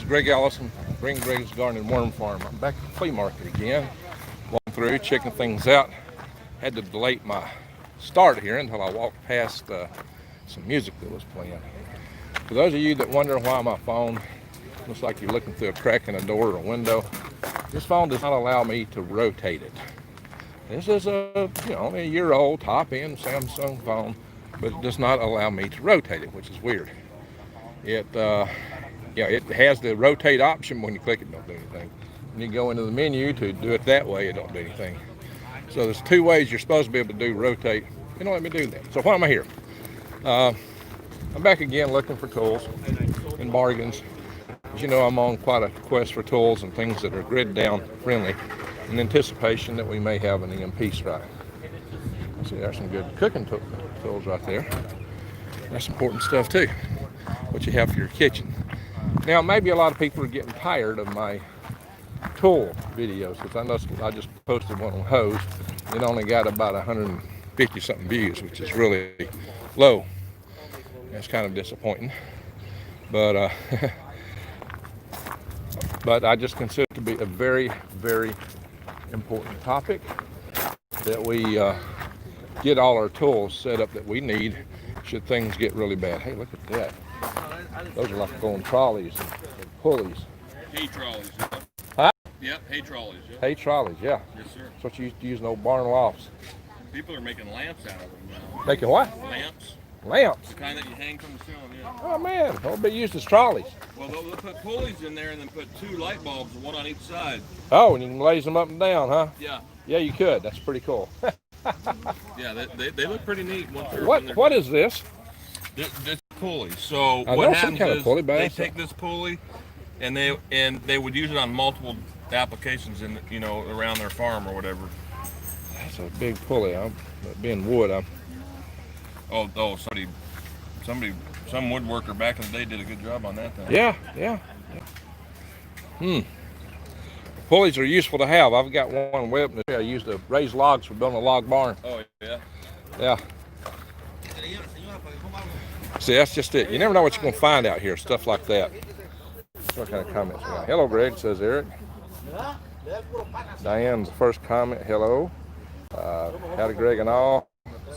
Greg Allison, Green Greg's Garden and Worm Farm. I'm back at the flea market again. Walking through, checking things out. Had to delay my start here until I walked past some music that was playing. For those of you that wonder why my phone looks like you're looking through a crack in a door or a window, this phone does not allow me to rotate it. This is only a year old top-end Samsung phone, but it does not allow me to rotate it, which is weird. It has the rotate option. When you click it, don't do anything. When you go into the menu to do it that way, it don't do anything. So there's two ways you're supposed to be able to do rotate. It don't let me do that. So why am I here? I'm back again looking for tools and bargains. As you know, I'm on quite a quest for tools and things that are grid down friendly in anticipation that we may have an EMP strike. See, there's some good cooking tools right there. That's important stuff too, what you have for your kitchen. Now, maybe a lot of people are getting tired of my tool videos, because I know I just posted one on hose. It only got about 150 something views, which is really low. That's kind of disappointing. But but I just consider it to be a very, very important topic, that we get all our tools set up that we need should things get really bad. Hey, look at that. Those are like going trolleys and pulleys. Hay trolleys. Huh? Yep, hay trolleys. Yep. Hay trolleys, yeah. Yes, sir. That's what you used to use in old barn lofts. People are making lamps out of them now. Making what? Lamps. Lamps? The kind that you hang from the ceiling, yeah. Oh man, they'll be used as trolleys. Well, they'll put pulleys in there and then put two light bulbs, one on each side. Oh, and you can laze them up and down, huh? Yeah. Yeah, you could. That's pretty cool. Yeah, they look pretty neat. What is this? This pulley. So I what know some happens kind of is pulley, but they take this pulley and they would use it on multiple applications around their farm or whatever. That's a big pulley. Being wood, some woodworker back in the day did a good job on that thing. Yeah. Pulleys are useful to have. I've got one whip that I use to raise logs for building a log barn. Oh yeah. Yeah. See, that's just it. You never know what you're going to find out here, stuff like that. What kind of comments we got? Hello, Greg, says Eric. Diane's first comment, hello. Howdy, Greg and all.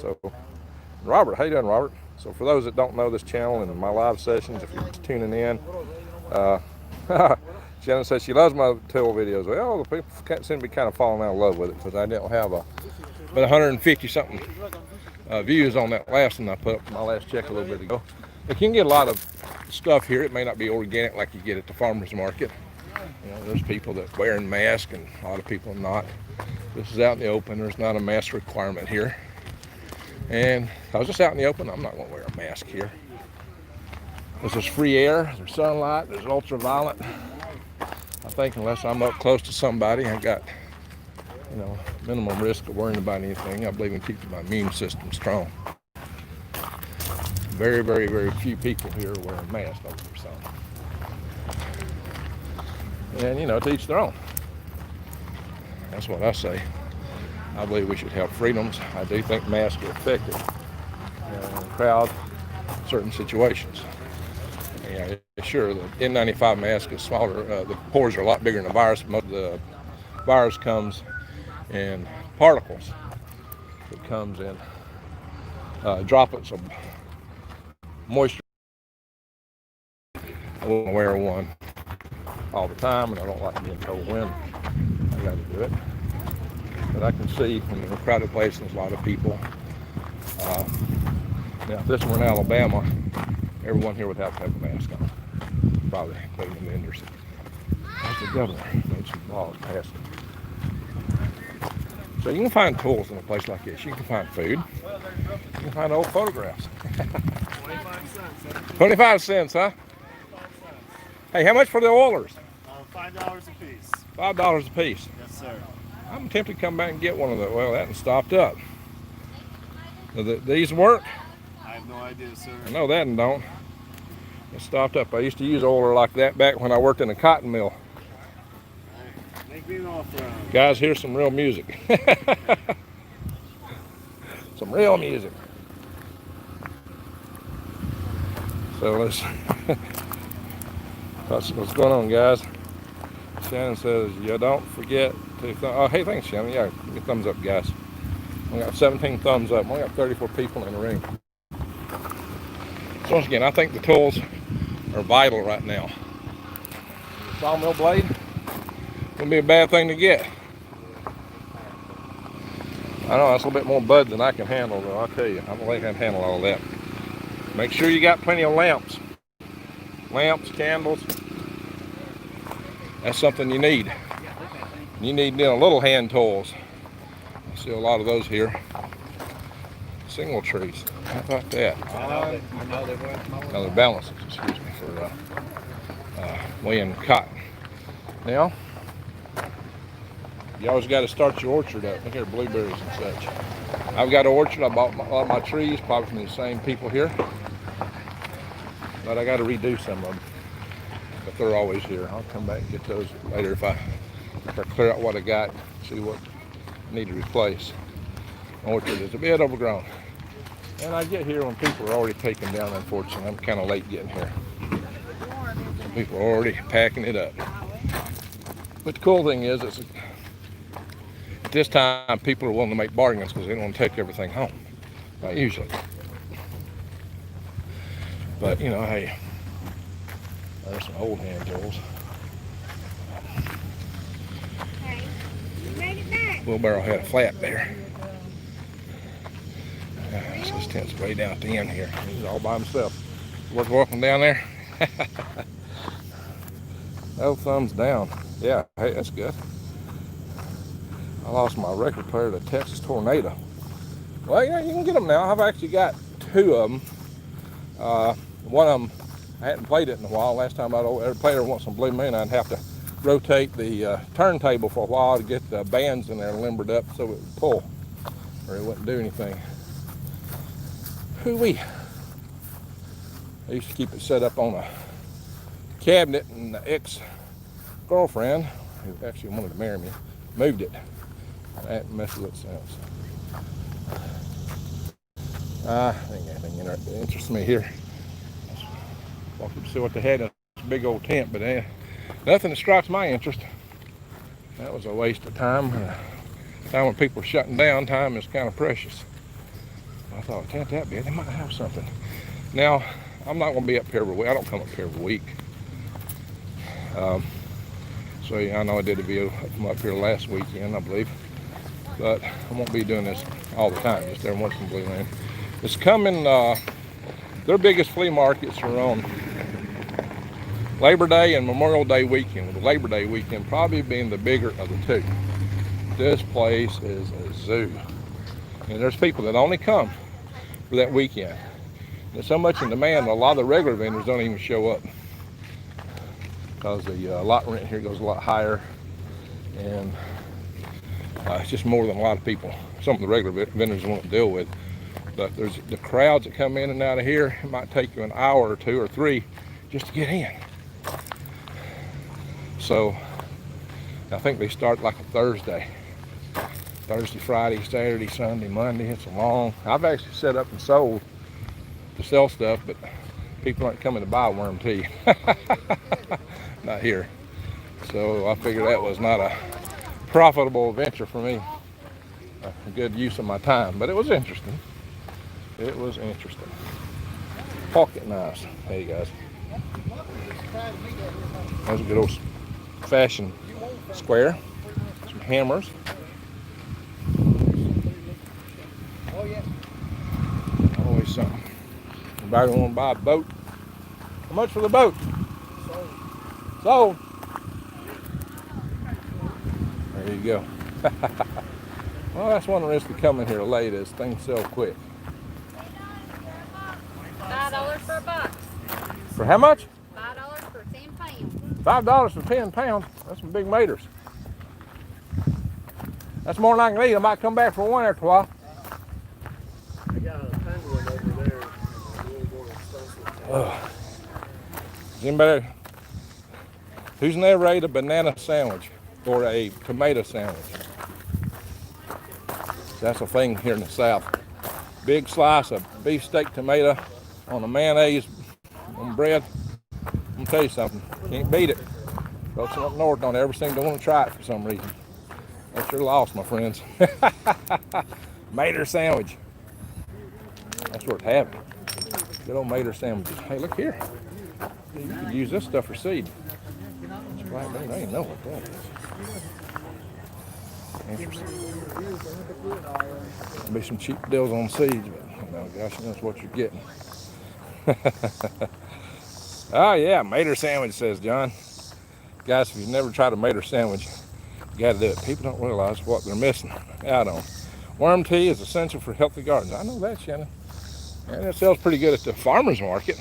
So, Robert, how you doing, Robert? So for those that don't know this channel and my live sessions, if you're tuning in, Shannon says she loves my tool videos. Well, the people seem to be kind of falling out of love with it, because I didn't have but 150 something views on that last one I put up my last check a little bit ago. You can get a lot of stuff here. It may not be organic like you get at the farmer's market. There's people that wearing masks and a lot of people not. This is out in the open. There's not a mask requirement here. And because it's out in the open, I'm not going to wear a mask here. This is free air, there's sunlight, there's ultraviolet. I think unless I'm up close to somebody, I've got minimum risk of worrying about anything. I believe in keeping my immune system strong. Very, very, very few people here are wearing masks over their sun. And to each their own. That's what I say. I believe we should have freedoms. I do think masks are effective in crowd, certain situations. Yeah, sure, the N95 mask is smaller. The pores are a lot bigger than the virus. Most of the virus comes in particles. It comes in droplets of moisture. I won't wear one all the time, and I don't like being told when I got to do it. But I can see when you're in a crowded place and there's a lot of people. Now, if this were in Alabama, everyone here would have to have a mask on, probably, including the vendors. There's the governor. Made some laws passed. So you can find tools in a place like this. You can find food. You can find old photographs. 25 cents, huh? Hey, how much for the oilers? $5 a piece. $5 a piece. Yes, sir. I'm tempted to come back and get one of those. Well, that one stopped up. These work? I have no idea, sir. I know that one don't. It stopped up. I used to use oiler like that back when I worked in a cotton mill. Make me an offer. Guys, here's some real music. Some real music. So let's What's going on, guys? Shannon says, you don't forget to oh, hey, thanks, Shannon. Yeah, give me a thumbs up, guys. We got 17 thumbs up. We got 34 people in the room. So once again, I think the tools are vital right now. The sawmill blade wouldn't be a bad thing to get. I know that's a little bit more bud than I can handle, though. I'll tell you, I don't think I can handle all that. Make sure you got plenty of lamps. Lamps, candles. That's something you need. You need little hand tools. I see a lot of those here. Single trees. How about that? They're balances, excuse me, for weighing cotton. Now, you always got to start your orchard up. Look here, blueberries and such. I've got an orchard. I bought a lot of my trees, probably from the same people here. But I got to redo some of them. But they're always here. I'll come back and get those later if I clear out what I got, see what I need to replace. My orchard is a bit overgrown. And I get here when people are already taken down, unfortunately. I'm kind of late getting here. Some people are already packing it up. But the cool thing is, at this time, people are willing to make bargains because they don't want to take everything home. Not usually. But, hey, there's some old hand tools. Hey, you made it back. Wheelbarrow had a flat there. So this tent's way down at the end here. He's all by himself. Worth walking down there. Oh, thumbs down. Yeah, hey, that's good. I lost my record player to Texas Tornado. Well, yeah, you can get them now. I've actually got two of them. One of them, I hadn't played it in a while. Last time I'd ever played it once on Blue Moon, I'd have to rotate the turntable for a while to get the bands in there limbered up so it would pull, or it wouldn't do anything. Hoo-wee. I used to keep it set up on a cabinet, and the ex-girlfriend, who actually wanted to marry me, moved it. That messes with it since. I think anything interests me here. Walk up to see what they had in this big old tent, but nothing that strikes my interest. That was a waste of time. Time when people are shutting down, time is kind of precious. I thought, a tent that big, they might have something. Now, I'm not going to be up here every week. I don't come up here every week. So yeah, I know I did a video from up here last weekend, I believe. But I won't be doing this all the time, just every once in a blue land. It's coming, their biggest flea markets are on Labor Day and Memorial Day weekend, with the Labor Day weekend probably being the bigger of the two. This place is a zoo. And there's people that only come for that weekend. There's so much in demand, a lot of the regular vendors don't even show up because the lot rent here goes a lot higher, and it's just more than a lot of people, some of the regular vendors want to deal with. But there's the crowds that come in and out of here. It might take you an hour or two or three just to get in. So I think they start like a Thursday, Friday, Saturday, Sunday, Monday. It's a long, I've actually set up and sold to sell stuff, but people aren't coming to buy worm tea. Not here. So I figured that was not a profitable venture for me. A good use of my time, but it was interesting. It was interesting. Pocket knives. Hey guys. There's a good old fashioned square. Some hammers. Always something. Anybody want to buy a boat? How much for the boat? Sold. There you go. Well, that's one of the risks of coming here late, is things sell quick. $5 for a box. For how much? $5 for 10 pounds. $5 for 10 pounds. That's some big maters. That's more than I can eat. I might come back for one after a while. I got a penguin over there. A little more expensive. Does anybody, who's never ate a banana sandwich or a tomato sandwich? That's a thing here in the South. Big slice of beefsteak tomato on a mayonnaise on bread. I'm gonna tell you something. Can't beat it. Folks up north don't ever seem to want to try it for some reason. That's your loss, my friends. Mater sandwich. That's worth having. Good old mater sandwiches. Hey, look here. You could use this stuff for seed. It's black bean. I didn't know what that is. Interesting. There'll be some cheap deals on seeds, but no, gosh, that's what you're getting. Oh yeah, mater sandwich, says John. Guys, if you've never tried a mater sandwich, you got to do it. People don't realize what they're missing out on. Worm tea is essential for healthy gardens. I know that, Shannon. And it sells pretty good at the farmer's market.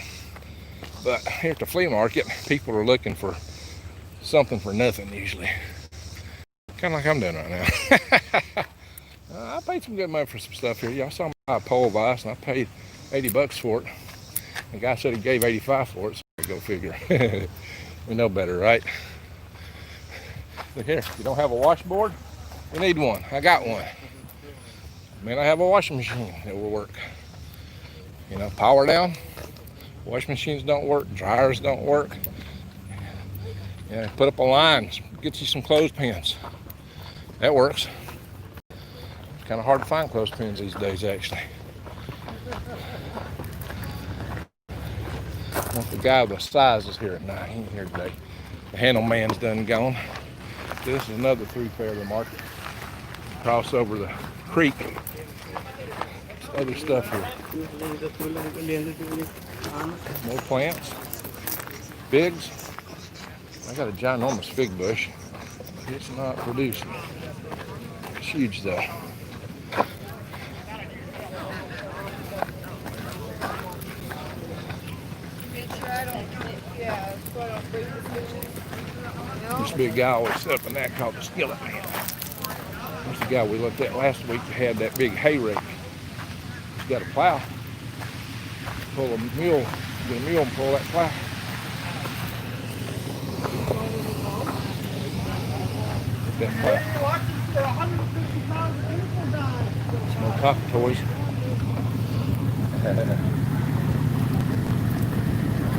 But here at the flea market, people are looking for something for nothing usually. Kind of like I'm doing right now. I paid some good money for some stuff here. Y'all saw me buy a pole vise, and I paid $80 for it. The guy said he gave 85 for it, so go figure. We know better, right? Look here, you don't have a washboard? You need one. I got one. I mean, I have a washing machine that will work. You know, power down. Washing machines don't work. Dryers don't work. Yeah, put up a line. Get you some clothespins. That works. It's kind of hard to find clothespins these days, actually. Well, the guy with the size is here at night. He ain't here today. The handle man's done gone. This is another thoroughfare of the market. Cross over the creek. There's other stuff here. More plants. Figs. I got a ginormous fig bush. It's not producing. It's huge though. Used to be a guy always set up in that called the Skillet Man. That's the guy we looked at last week that had that big hay rake. He's got a plow. Pull a mule, get a mule and pull that plow. That plow. No coffee toys.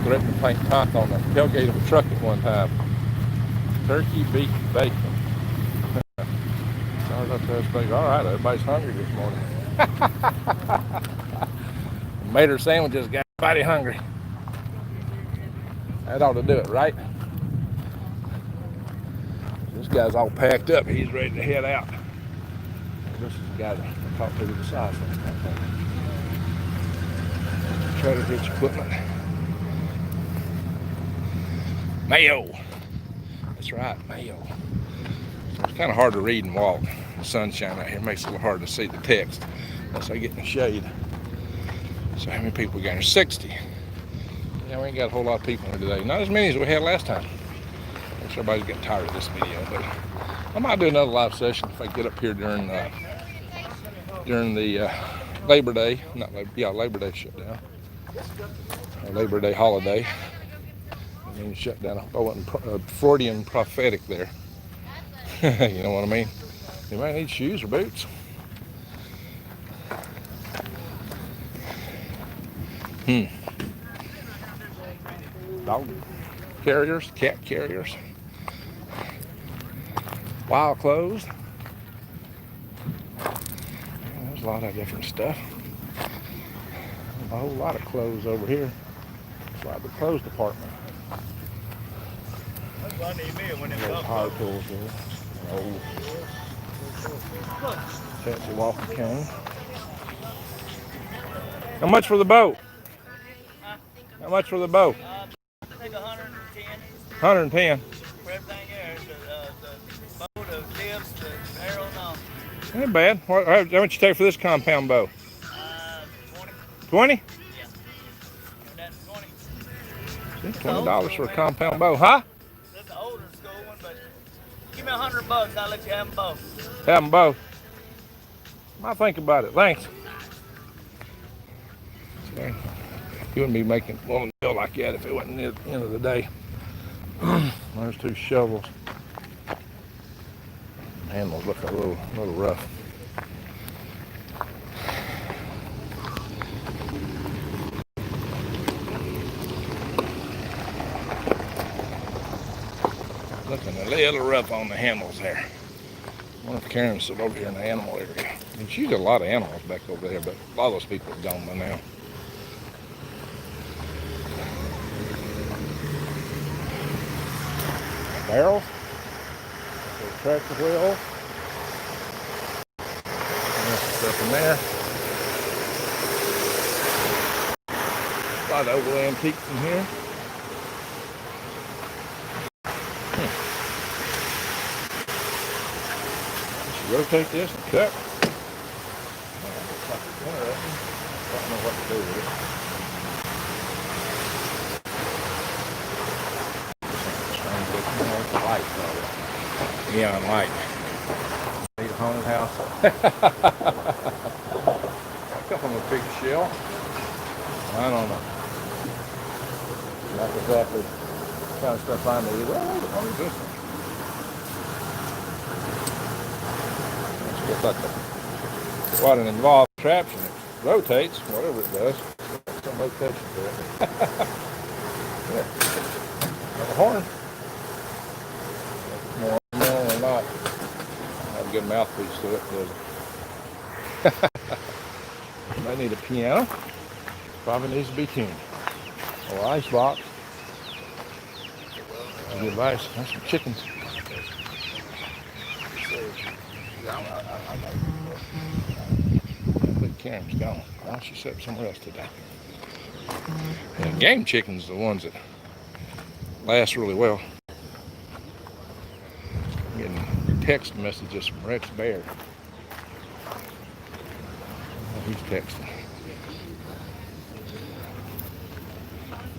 Threatened to paint top on the tailgate of a truck at one time. Turkey, beef, bacon. Sorry about that, bacon. All right, everybody's hungry this morning. Mater sandwiches got everybody hungry. That ought to do it, right? This guy's all packed up. He's ready to head out. This is the guy that I talked to the side. Trailer hitch equipment. Mayo. That's right, mayo. It's kind of hard to read and walk. The sunshine out here makes it a little hard to see the text unless I get in the shade. So how many people we got here? 60. Yeah, we ain't got a whole lot of people here today. Not as many as we had last time. I guess everybody's getting tired of this video, but I might do another live session if I get up here during the Labor Day, Labor Day shutdown, Labor Day holiday. I mean, shut down. I wasn't Freudian prophetic there. You know what I mean? You might need shoes or boots. Dog carriers, cat carriers, wild clothes. There's a lot of different stuff. A whole lot of clothes over here. It's like the clothes department. Little power tools here. Old fancy walking cane. How much for the boat? How much for the boat? I think 110. 110. For everything there. The bow, the tips, the arrow, and all. Ain't bad. How much you take for this compound bow? 20. 20? Yeah. That's 20. $20 for a compound bow, huh? That's the older school one, but give me $100. I'll let you have them both. Have them both. I'll think about it. Thanks. Okay. You wouldn't be making a deal like that if it wasn't near the end of the day. There's 2 shovels. Handles look a little rough. Looking a little rough on the handles there. I wonder if Karen's still over here in the animal area. And she's got a lot of animals back over there, but a lot of those people are gone by now. Barrels. Tractor wheel. There's some stuff in there. A lot of old antiques in here. Rotate this and cut. Looks like it's interesting. Don't know what to do with it. Strange looking. It's a light probably. Neon light. Need a haunted house. Come from a big shell. I don't know. Not exactly the kind of stuff I need. Well, what is this one? Looks like quite an involved contraption. It rotates, whatever it does. Some rotation to it. Yeah. Like a horn. More or not. Have a good mouthpiece to it, does it? Might need a piano. Probably needs to be tuned. Or ice box. Good advice. There's some chickens. But Karen's gone. Well, she set up somewhere else today. And game chickens are the ones that last really well. I'm getting text messages from Rex Bear. Oh, he's texting.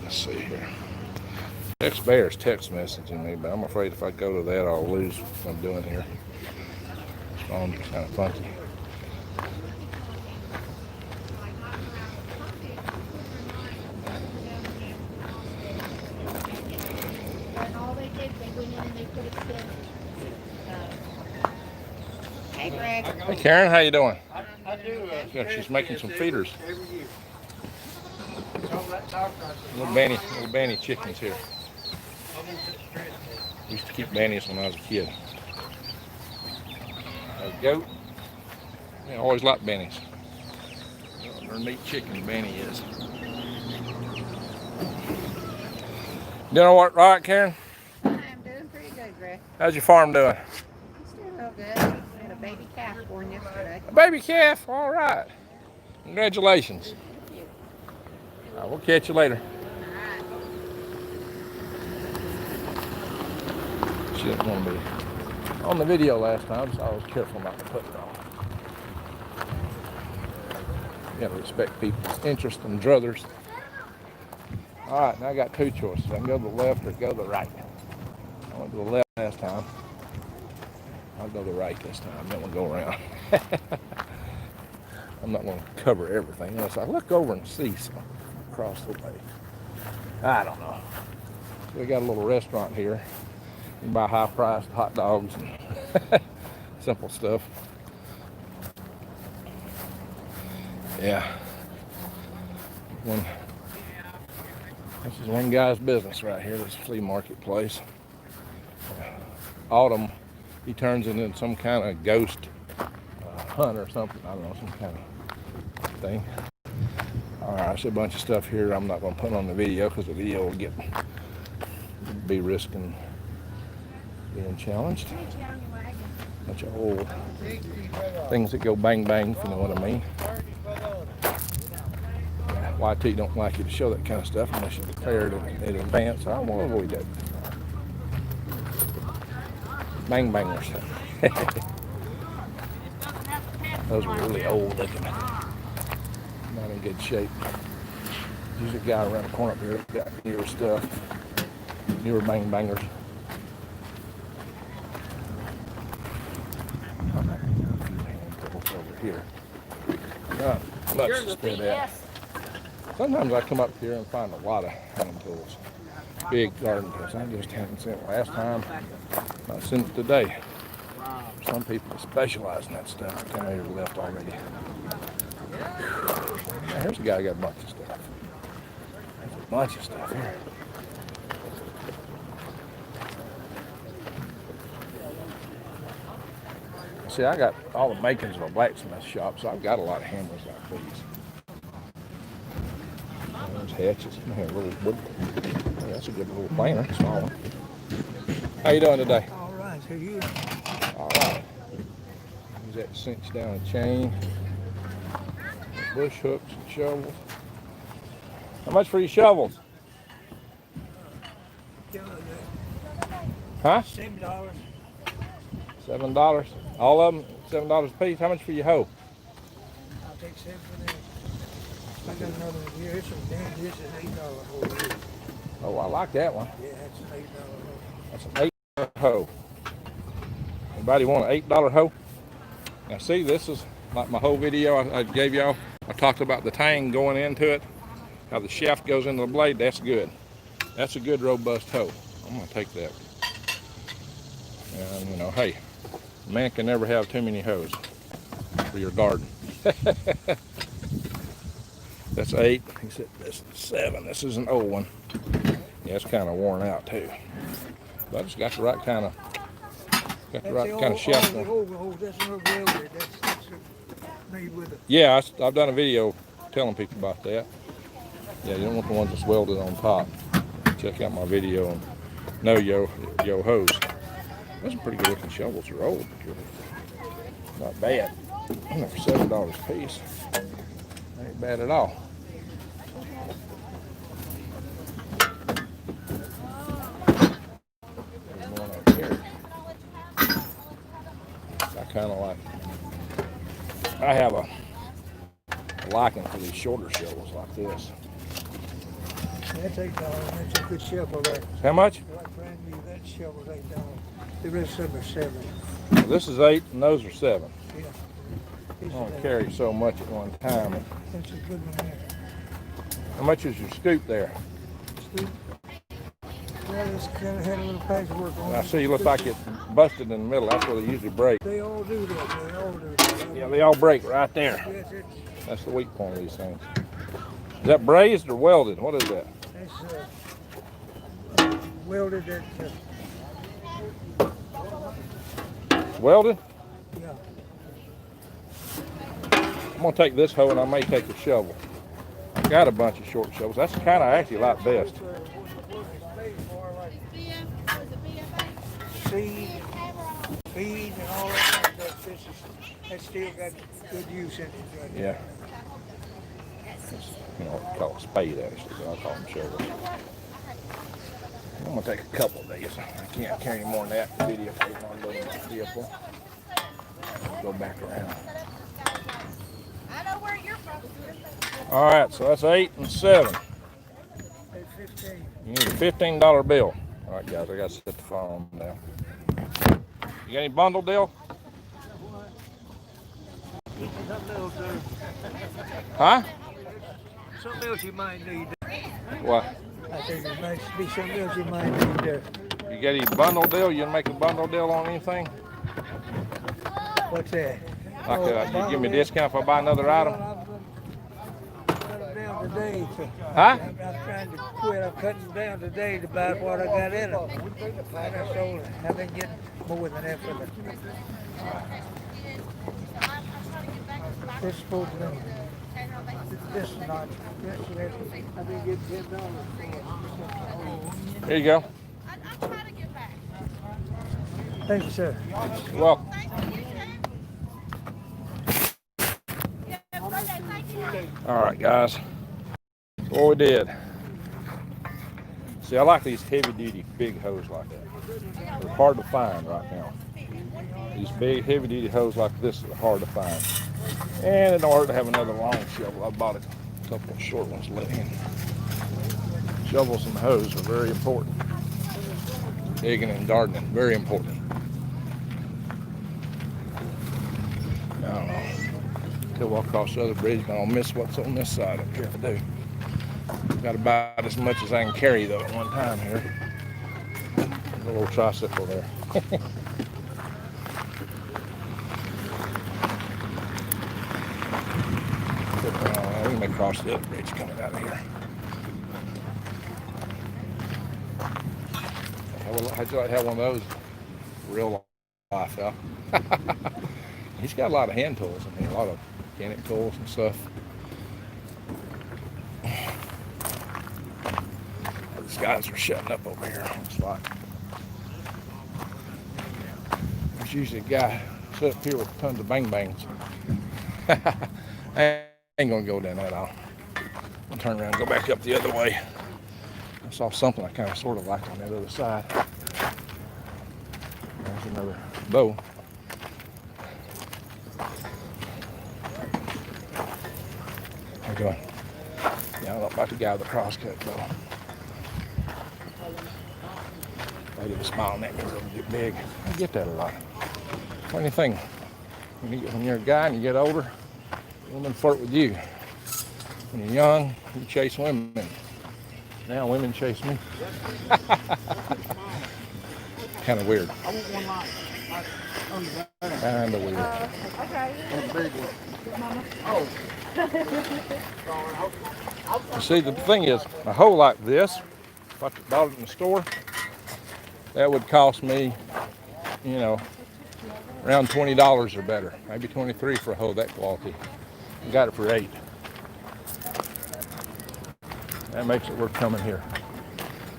Let's see here. Rex Bear's text messaging me, but I'm afraid if I go to that, I'll lose what I'm doing here. Phone's kind of funky. Hey, Greg. Hey Karen, how you doing? I do. Yeah, she's making some feeders. Every year. Little Banny chickens here. Used to keep Bannies when I was a kid. A goat. Yeah, I always liked Bannies. They're a neat chicken, Banny is. Doing all right, Karen? I'm doing pretty good, Greg. How's your farm doing? It's doing real good. I had a baby calf born yesterday. A baby calf, all right. Congratulations. All right, we'll catch you later. She didn't want to be on the video last time, so I was careful not to put it on. You gotta respect people's interest and druthers. All right, now I got two choices. I can go to the left or go to the right. I went to the left last time. I'll go to the right this time. Then we'll go around. I'm not going to cover everything unless I look over and see some across the way. I don't know. We got a little restaurant here. You can buy high-priced hot dogs and simple stuff. Yeah. This is one guy's business right here, this flea market place. Autumn, he turns into some kind of ghost hunt or something. I don't know, some kind of thing. All right, I see a bunch of stuff here I'm not going to put on the video because the video will be risking being challenged. Bunch of old things that go bang bang, if you know what I mean. Yeah, YT don't like you to show that kind of stuff unless you declare it in advance. So I'm going to avoid that. Bang bangers. Those are really old looking. Not in good shape. There's a guy around the corner up here that's got newer stuff. Newer bang bangers. Over here. Not much to spend at. Sometimes I come up here and find a lot of hand tools. Big garden tools. I just haven't seen it last time. Not seen it today. Some people specialize in that stuff. I kind of left already. Now, here's a guy who got a bunch of stuff. There's a bunch of stuff here. See, I got all the makings of a blacksmith shop, so I've got a lot of hammers like these. There's hatchets. Here, a little wood. Yeah, that's a good little planer, small one. How you doing today? All right, so you. All right. Use that to cinch down a chain. Bush hooks and shovels. How much for your shovels? Huh? $7. $7. All of them $7 a piece. How much for your hoe? I'll take 7 for that. I got another one here. It's a damn. This is $8 whole here. Oh, I like that one. Yeah, that's an $8 whole. That's an $8 hoe. Anybody want an $8 hoe? Now see, this is like my whole video I gave y'all. I talked about the tang going into it, how the shaft goes into the blade. That's good. That's a good robust hoe. I'm gonna take that. And you know, hey, a man can never have too many hoes for your garden. That's 8. He said this is 7. This is an old one. Yeah, it's kind of worn out too. But it's got the right kind of shaft. That's not welded. That's made with it. Yeah, I've done a video telling people about that. Yeah, you don't want the ones that's welded on top. Check out my video and know yo hose. Those are pretty good looking shovels. They're old. Not bad. For $7 a piece. Ain't bad at all. There's one up here. I kind of like. I have a liking for these shorter shovels like this. That's $8. That's a good shovel there. How much? Like brand new, that shovel's $8. The rest of them are 7. Well, this is 8 and those are 7. Yeah. I don't carry so much at one time. That's a good one there. How much is your scoop there? Scoop. Well, it's kind of had a little patchwork on I it. see you look like it's busted in the middle. That's where they usually break. They all do that. They all do that. Yeah, they all break right there. Yes, That's the weak point of these things. Is that brazed or welded? What is that? that's welded at, Welded? yeah. I'm gonna take this hoe and I may take the shovel. I've got a bunch of short shovels. That's kind of actually like best. Seed, feed, and all that kind of stuff. That's still got good use in it. Right Yeah. It's, you know, what we call a spade actually, but I call them shovels. I'm gonna take a couple of these. I can't carry any more than that. Video tape on loading my vehicle. Go back around. I know where you're from. All right, so that's 8 and 7. That's 15. You need a $15 bill. All right, guys, I got to set the phone now. You got any bundle deal? Something else there. Huh? Something else you might need. What? I think there might be something else you might need there. You got any bundle deal? You can make a bundle deal on anything? What's that? Like you give me a discount if I buy another item? I'm down today. Huh? I'm trying to quit. I'm cutting down today to buy what I got in them. I sold it. I've been getting more than that for them. This is supposed to be. This is not. I've been getting $10 Here you go. I'll try to get back. Thank you, sir. You're welcome. All right, guys. What we did. See, I like these heavy-duty big hose like that. They're hard to find right now. These big heavy-duty hose like this are hard to find. And it don't hurt to have another long shovel. I bought a couple of short ones let in. Shovels and hose are very important. Digging and gardening, very important. I don't know. Till I walk across the other bridge, and I'll miss what's on this side up here if I do. Got about as much as I can carry though at one time here. A little tricycle there. We may cross the other bridge coming out of here. How'd you like to have one of those real life, huh? He's got a lot of hand tools. I mean, a lot of mechanic tools and stuff. These guys are shutting up over here. Looks like there's usually a guy set up here with tons of bang bangs. I ain't gonna go down that aisle. I'll turn around and go back up the other way. I saw something I kind of sort of like on that other side. There's another bow. How you doing? Yeah, I don't know about the guy with the crosscut bow. Lady was smiling at me because I'm getting big. I get that a lot. Funny thing, when you're a guy and you get older, women flirt with you. When you're young, you chase women. Now women chase me. Kind of weird. Kind of weird. You see, the thing is, a hoe like this, if I bought it in the store, that would cost me, you know, around $20 or better. Maybe $23 for a hoe that quality. I got it for $8. That makes it worth coming here.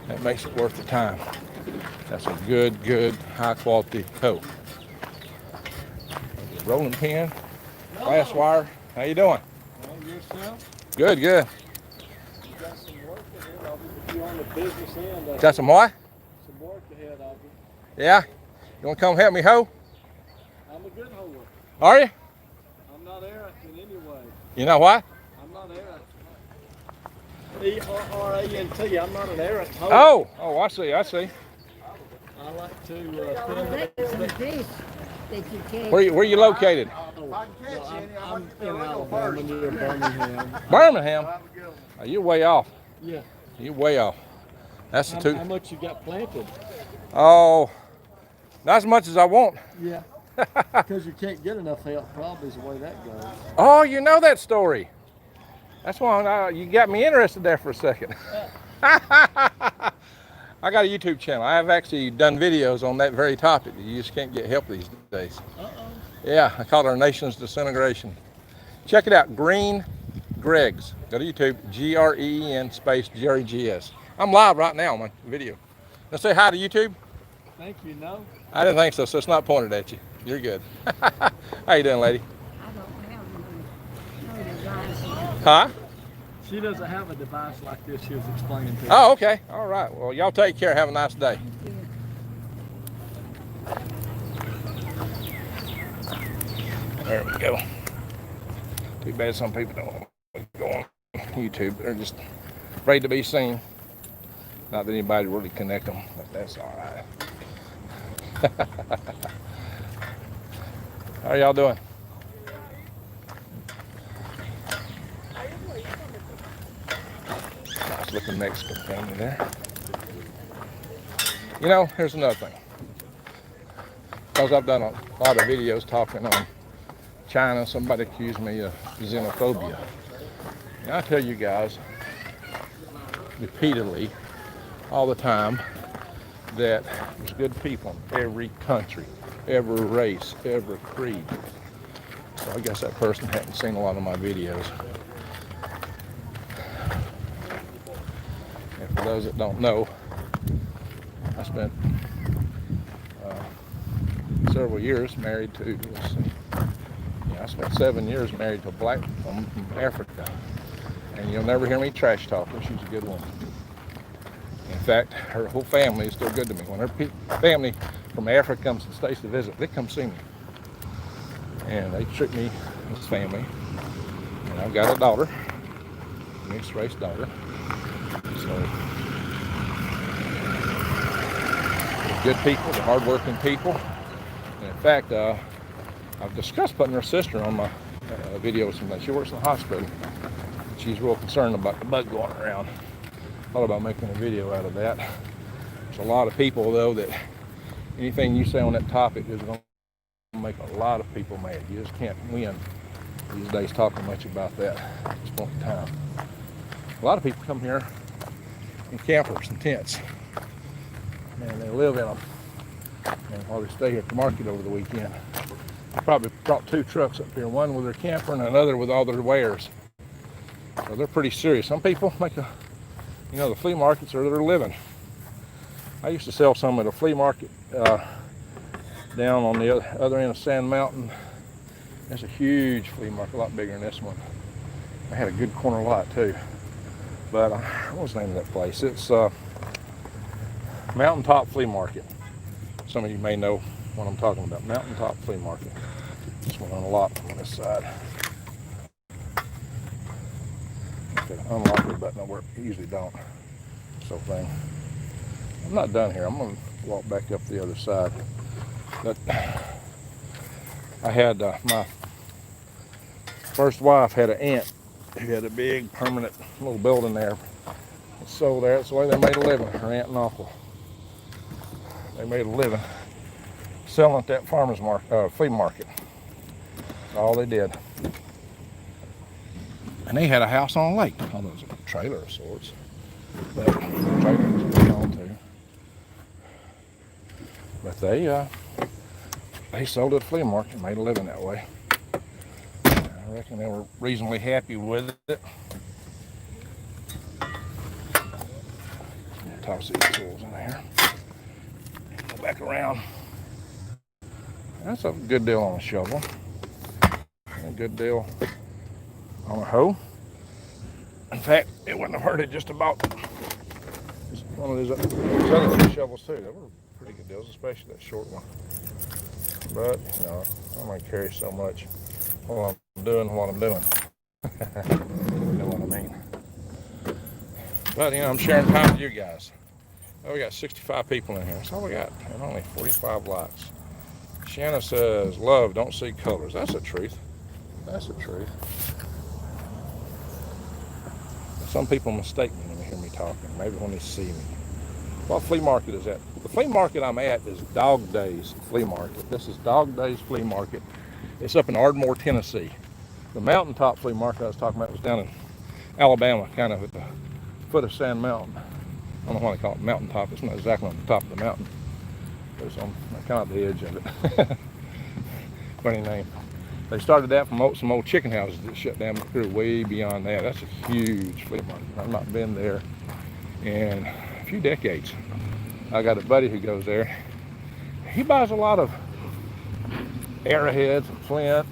That makes it worth the time. That's a good, high quality hoe. Rolling pin, glass wire. How you doing? Good. Got some work ahead of you, but you on the business end. Got some what? Some work ahead of you. Yeah? You want to come help me hoe? I'm a good hoe. Are you? I'm not Eric in any way. You know what? I'm not Eric. E-R-R-A-N-T. I'm not an Eric hoe. Oh, I see. I like to spend Where you located? I'm in Alabama near Birmingham. Birmingham? Oh, you're way off. Yeah. You're way off. That's the two. How much you got planted? Oh, not as much as I want. Yeah. Because you can't get enough help, probably is the way that goes. Oh, you know that story. That's why you got me interested there for a second. I got a YouTube channel. I've actually done videos on that very topic. You just can't get help these days. Yeah, I call it Our Nation's Disintegration. Check it out, Green Gregs. Go to YouTube, G-R-E-N space G-R-E-G-S. I'm live right now on my video. Let's say hi to YouTube. Thank you, no. I didn't think so, so it's not pointed at you. You're good. How you doing, lady? Huh? She doesn't have a device like this she was explaining to you. Oh, okay. All right. Well, y'all take care. Have a nice day. There we go. Too bad some people don't want to go on YouTube. They're just afraid to be seen. Not that anybody really connect them, but that's all right. How are y'all doing? Nice looking Mexican family there. You know, here's another thing. Because I've done a lot of videos talking on China, somebody accused me of xenophobia. And I tell you guys repeatedly, all the time, that there's good people in every country, every race, every creed. So I guess that person hadn't seen a lot of my videos. And for those that don't know, I spent several years married to, I spent 7 years married to a black woman from Africa. And you'll never hear me trash talk her. She's a good woman. In fact, her whole family is still good to me. When her family from Africa comes to the States to visit, they come see me. And they treat me as family. And I've got a daughter, a mixed race daughter. So, they're good people, they're hardworking people. And in fact, I've discussed putting her sister on my videos someday. She works in the hospital. She's real concerned about the bug going around. Thought about making a video out of that. There's a lot of people, though, that anything you say on that topic is going to make a lot of people mad. You just can't win these days talking much about that at this point in time. A lot of people come here in campers and tents. Man, they live in them. And while they stay here at the market over the weekend. I probably brought 2 trucks up here, one with their camper and another with all their wares. So they're pretty serious. Some people make the flea markets are their living. I used to sell some at a flea market down on the other end of Sand Mountain. It's a huge flea market, a lot bigger than this one. I had a good corner lot too. But what was the name of that place? It's Mountaintop Flea Market. Some of you may know what I'm talking about. Mountaintop Flea Market. This one on a lot on this side. Okay, unlock the button. I work. Usually don't. So thing. I'm not done here. I'm going to walk back up the other side. But I had my first wife had an aunt who had a big permanent little building there. It's sold there. That's the way they made a living. Her aunt and uncle. They made a living selling at that farmer's market, flea market. That's all they did. And they had a house on a lake. Although it was a trailer of sorts. But trailer was on too. But they sold at a flea market and made a living that way. I reckon they were reasonably happy with it. Toss these tools in here. Go back around. That's a good deal on a shovel. A good deal on a hoe. In fact, it wouldn't have hurt it just about one of these other 2 shovels too. They were pretty good deals, especially that short one. But, I'm going to carry so much while I'm doing what I'm doing. You know what I mean. But, I'm sharing time with you guys. Oh, we got 65 people in here. That's all we got. And only 45 likes. Shanna says, love, don't see colors. That's the truth. That's the truth. Some people mistake me when they hear me talking. Maybe when they see me. What flea market is that? The flea market I'm at is Dog Days Flea Market. This is Dog Days Flea Market. It's up in Ardmore, Tennessee. The Mountaintop Flea Market I was talking about was down in Alabama, kind of at the foot of Sand Mountain. I don't know why they call it Mountaintop. It's not exactly on the top of the mountain. But it's on kind of the edge of it. Funny name. They started that from some old chicken houses that shut down but grew way beyond that. That's a huge flea market. I've not been there in a few decades. I got a buddy who goes there. He buys a lot of arrowheads and flint.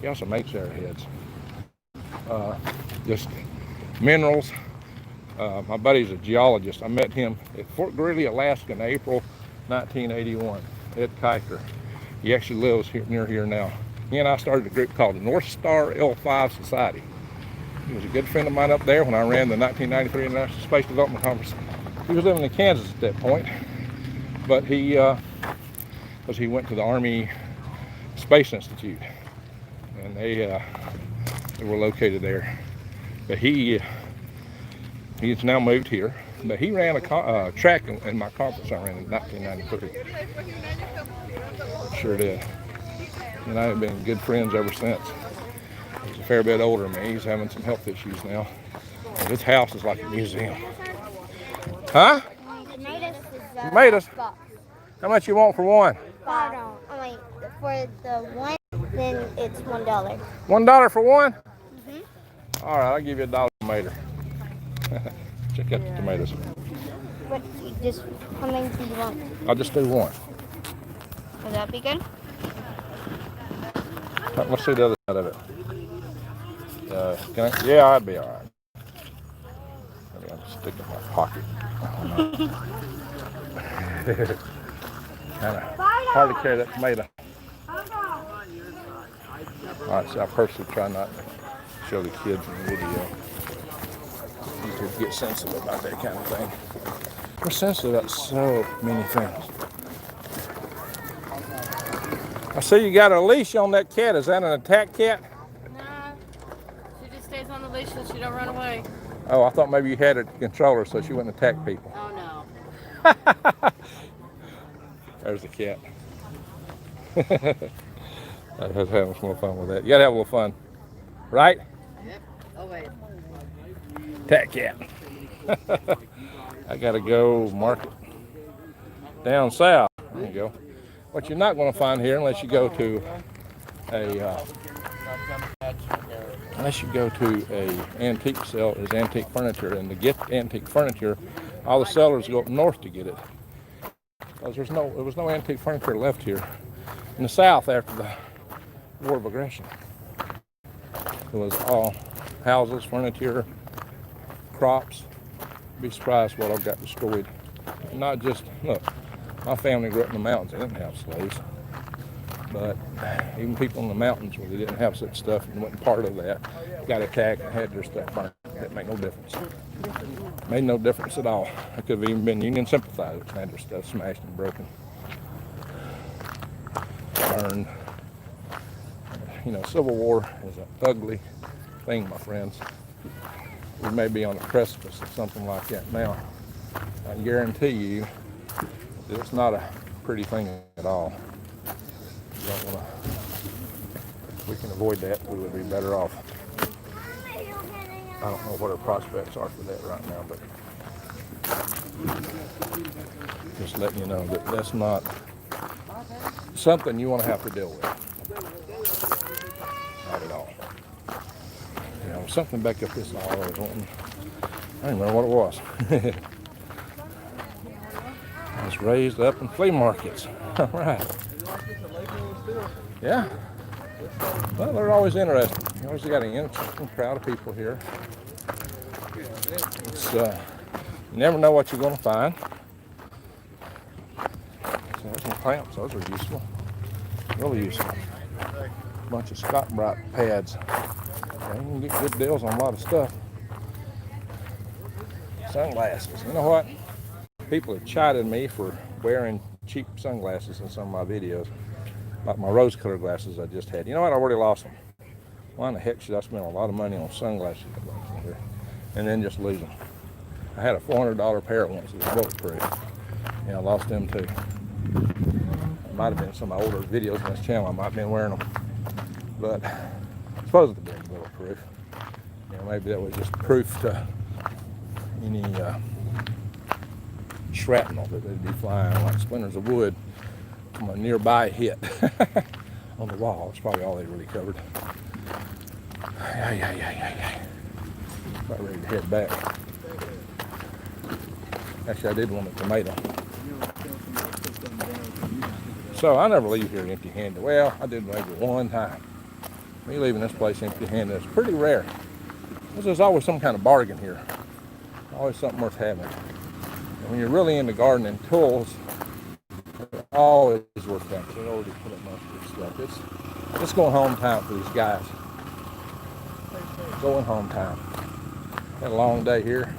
He also makes arrowheads. Just minerals. My buddy's a geologist. I met him at Fort Greely, Alaska in April 1981. Ed Kiker. He actually lives near here now. He and I started a group called the North Star L5 Society. He was a good friend of mine up there when I ran the 1993 International Space Development Conference. He was living in Kansas at that point, but he went to the Army Space Institute, and they were located there. But he's now moved here. But he ran a track in my conference I ran in 1993. Sure did. And I have been good friends ever since. He's a fair bit older than me. He's having some health issues now. But his house is like a museum. Huh? Tomatoes. How much you want for one? For the one, then it's $1. $1 for one? Mm-hmm. All right, I'll give you $1 tomato. Check out the tomatoes. But how many do you want? I'll just do one. Would that be good? Let's see the other side of it. Yeah, I'd be all right. Maybe I'll just stick it in my pocket. Kind of hard to carry that tomato. All right, so I personally try not to show the kids in the video. You could get sensitive about that kind of thing. We're sensitive about so many things. I see you got a leash on that cat. Is that an attack cat? No, she just stays on the leash so she don't run away. Oh, I thought maybe you had a controller so she wouldn't attack people. Oh no. There's the cat. I was having some more fun with that. You gotta have a little fun, right? Yep. Oh wait. Attack cat. I gotta go market down south. There you go. What you're not going to find here unless you go to a antique sale is antique furniture. And to get antique furniture, all the sellers go up north to get it. Because there was no antique furniture left here in the South after the War of Aggression. It was all houses, furniture, crops. Be surprised what all got destroyed. Not just, look, my family grew up in the mountains. They didn't have slaves. But even people in the mountains where they didn't have such stuff and wasn't part of that, got attacked and had their stuff burned. That made no difference. Made no difference at all. I could have even been Union sympathizers and had their stuff smashed and broken. Burned. You know, Civil War is an ugly thing, my friends. We may be on the precipice of something like that now. I guarantee you that it's not a pretty thing at all. You don't wanna, if we can avoid that, we would be better off. I don't know what our prospects are for that right now, but just letting you know that that's not something you want to have to deal with. Not at all. You know, something back up this hall I was wanting. I don't remember what it was. I was raised up in flea markets. All right. Yeah. Well, they're always interesting. You always got an interesting crowd of people here. It's, you never know what you're going to find. So there's some clamps. Those are useful. Really useful. A bunch of Scott-Brite pads. Yeah, you can get good deals on a lot of stuff. Sunglasses. You know what? People have chided me for wearing cheap sunglasses in some of my videos. Like my rose-colored glasses I just had. You know what? I already lost them. Why in the heck should I spend a lot of money on sunglasses and then just lose them? I had a $400 pair once. It was bulletproof. Yeah, I lost them too. It might have been some of my older videos on this channel. I might have been wearing them. But supposedly being bulletproof. You know, maybe that was just proof to any shrapnel that they'd be flying like splinters of wood from a nearby hit on the wall. It's probably all they really covered. Yeah. About ready to head back. Actually, I did want a tomato. So I never leave here empty-handed. Well, I did maybe one time. Me leaving this place empty-handed is pretty rare. Because there's always some kind of bargain here. Always something worth having. And when you're really into gardening tools, they're always worth having. They already put up most of this stuff. It's going home time for these guys. Going home time. Had a long day here.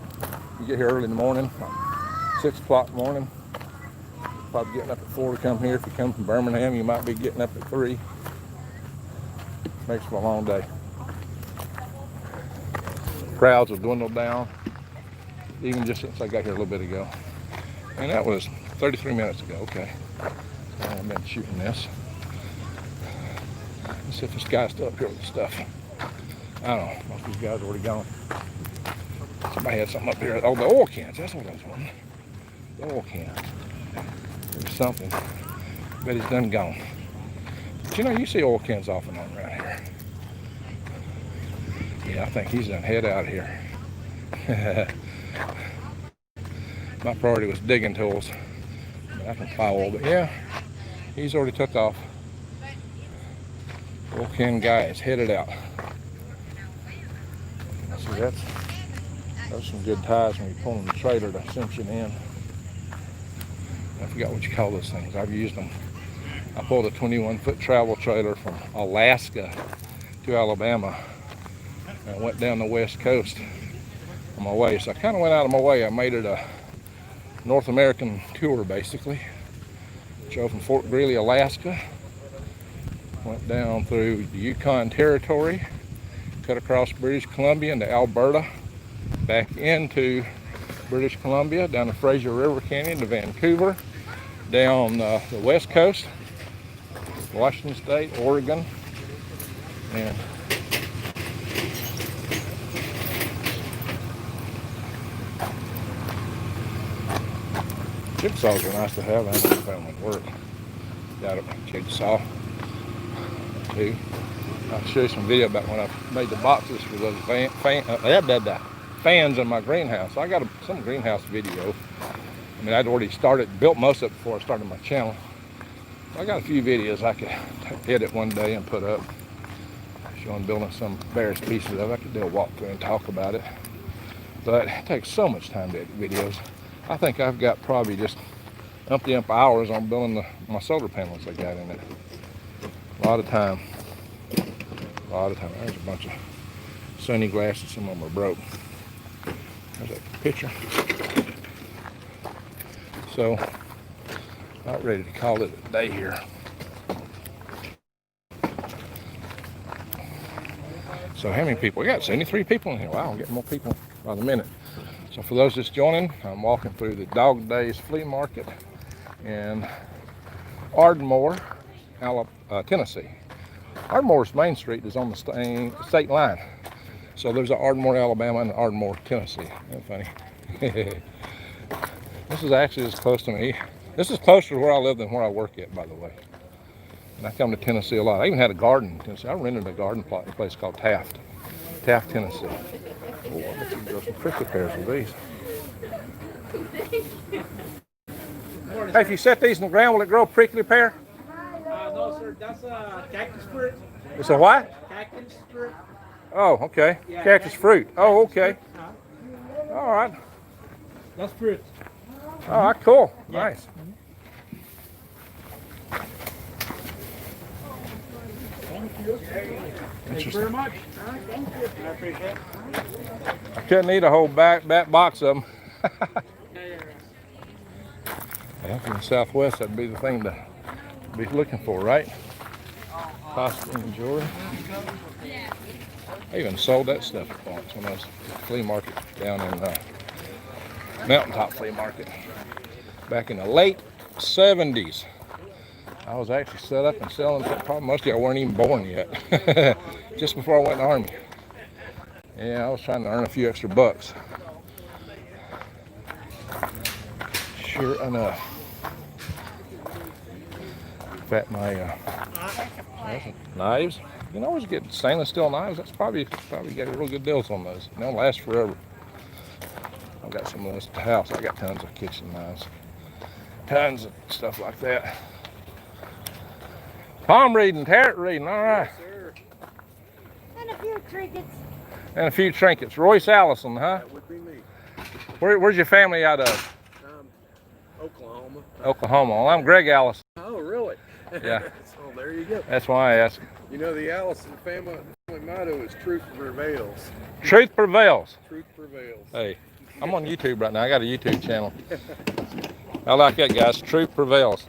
You get here early in the morning, like 6 o'clock in the morning. Probably getting up at 4 to come here. If you come from Birmingham, you might be getting up at 3. Makes for a long day. Crowds have dwindled down, even just since I got here a little bit ago. And that was 33 minutes ago. Okay. I've been shooting this. Let's see if this guy's still up here with the stuff. I don't know. Most of these guys are already gone. Somebody had something up here. Oh, the oil cans. That's what I was wanting. The oil cans. There's something. But he's done gone. But you know, you see oil cans off and on around here. Yeah, I think he's done head out of here. My priority was digging tools. But I can plow oil. But yeah, he's already took off. Oil can guy is headed out. See, those some good ties when you're pulling the trailer to cinch it in. I forgot what you call those things. I've used them. I pulled a 21-foot travel trailer from Alaska to Alabama and went down the west coast on my way. So I kind of went out of my way. I made it a North American tour, basically. Drove from Fort Greely, Alaska. Went down through the Yukon Territory. Cut across British Columbia into Alberta. Back into British Columbia, down the Fraser River Canyon to Vancouver. Down the west coast. Washington State, Oregon. And jigsaws are nice to have. I don't know if that would work. Got a jig saw too. I'll show you some video about when I made the boxes for those fans in my greenhouse. I got some greenhouse video. I mean, I'd already built most of it before I started my channel. I got a few videos I could edit one day and put up, showing building some various pieces of it. I could do a walkthrough and talk about it. But it takes so much time to edit videos. I think I've got probably just umpty hours on building my solar panels I got in it. A lot of time. A lot of time. There's a bunch of sunny glasses. Some of them are broke. There's a picture. So, about ready to call it a day here. So how many people? We got 73 people in here. Wow, we're getting more people by the minute. So for those just joining, I'm walking through the Dog Days Flea Market in Ardmore, Tennessee. Ardmore's Main Street is on the state line. So there's an Ardmore, Alabama and Ardmore, Tennessee. That's funny. This is actually as close to me. This is closer to where I live than where I work at, by the way. And I come to Tennessee a lot. I even had a garden in Tennessee. I rented a garden plot in a place called Taft, Tennessee. Oh, I bet you can grow some prickly pears with these. Hey, if you set these in the ground, will it grow a prickly pear? No, sir, that's a cactus fruit. It's a what? Cactus fruit. Oh, okay. Cactus fruit. Oh, okay. All right. That's fruit. All right, cool. Nice. Thank you very much. Thank you. I appreciate it. I couldn't eat a whole back box of them. Well, from the Southwest, that'd be the thing to be looking for, right? Costume and jewelry. I even sold that stuff once when I was at the flea market down in Mountaintop Flea Market back in the late 70s. I was actually set up and selling, probably most of y'all weren't even born yet, just before I went in the Army. Yeah, I was trying to earn a few extra bucks. Sure enough. In fact, my knives, you can always get stainless steel knives. That's probably get real good deals on those. They'll last forever. I've got some of those at the house. I got tons of kitchen knives, tons of stuff like that. Palm reading, tarot reading, all right. Sir. And a few trinkets. And a few trinkets. Royce Allison, huh? That would be me. Where's your family out of? Oklahoma. Oklahoma. Well, I'm Greg Allison. Oh, really? Yeah. So there you go. That's why I asked. You know, the Allison family motto is truth prevails. Truth prevails. Truth prevails. Hey, I'm on YouTube right now. I got a YouTube channel. I like that, guys. Truth prevails.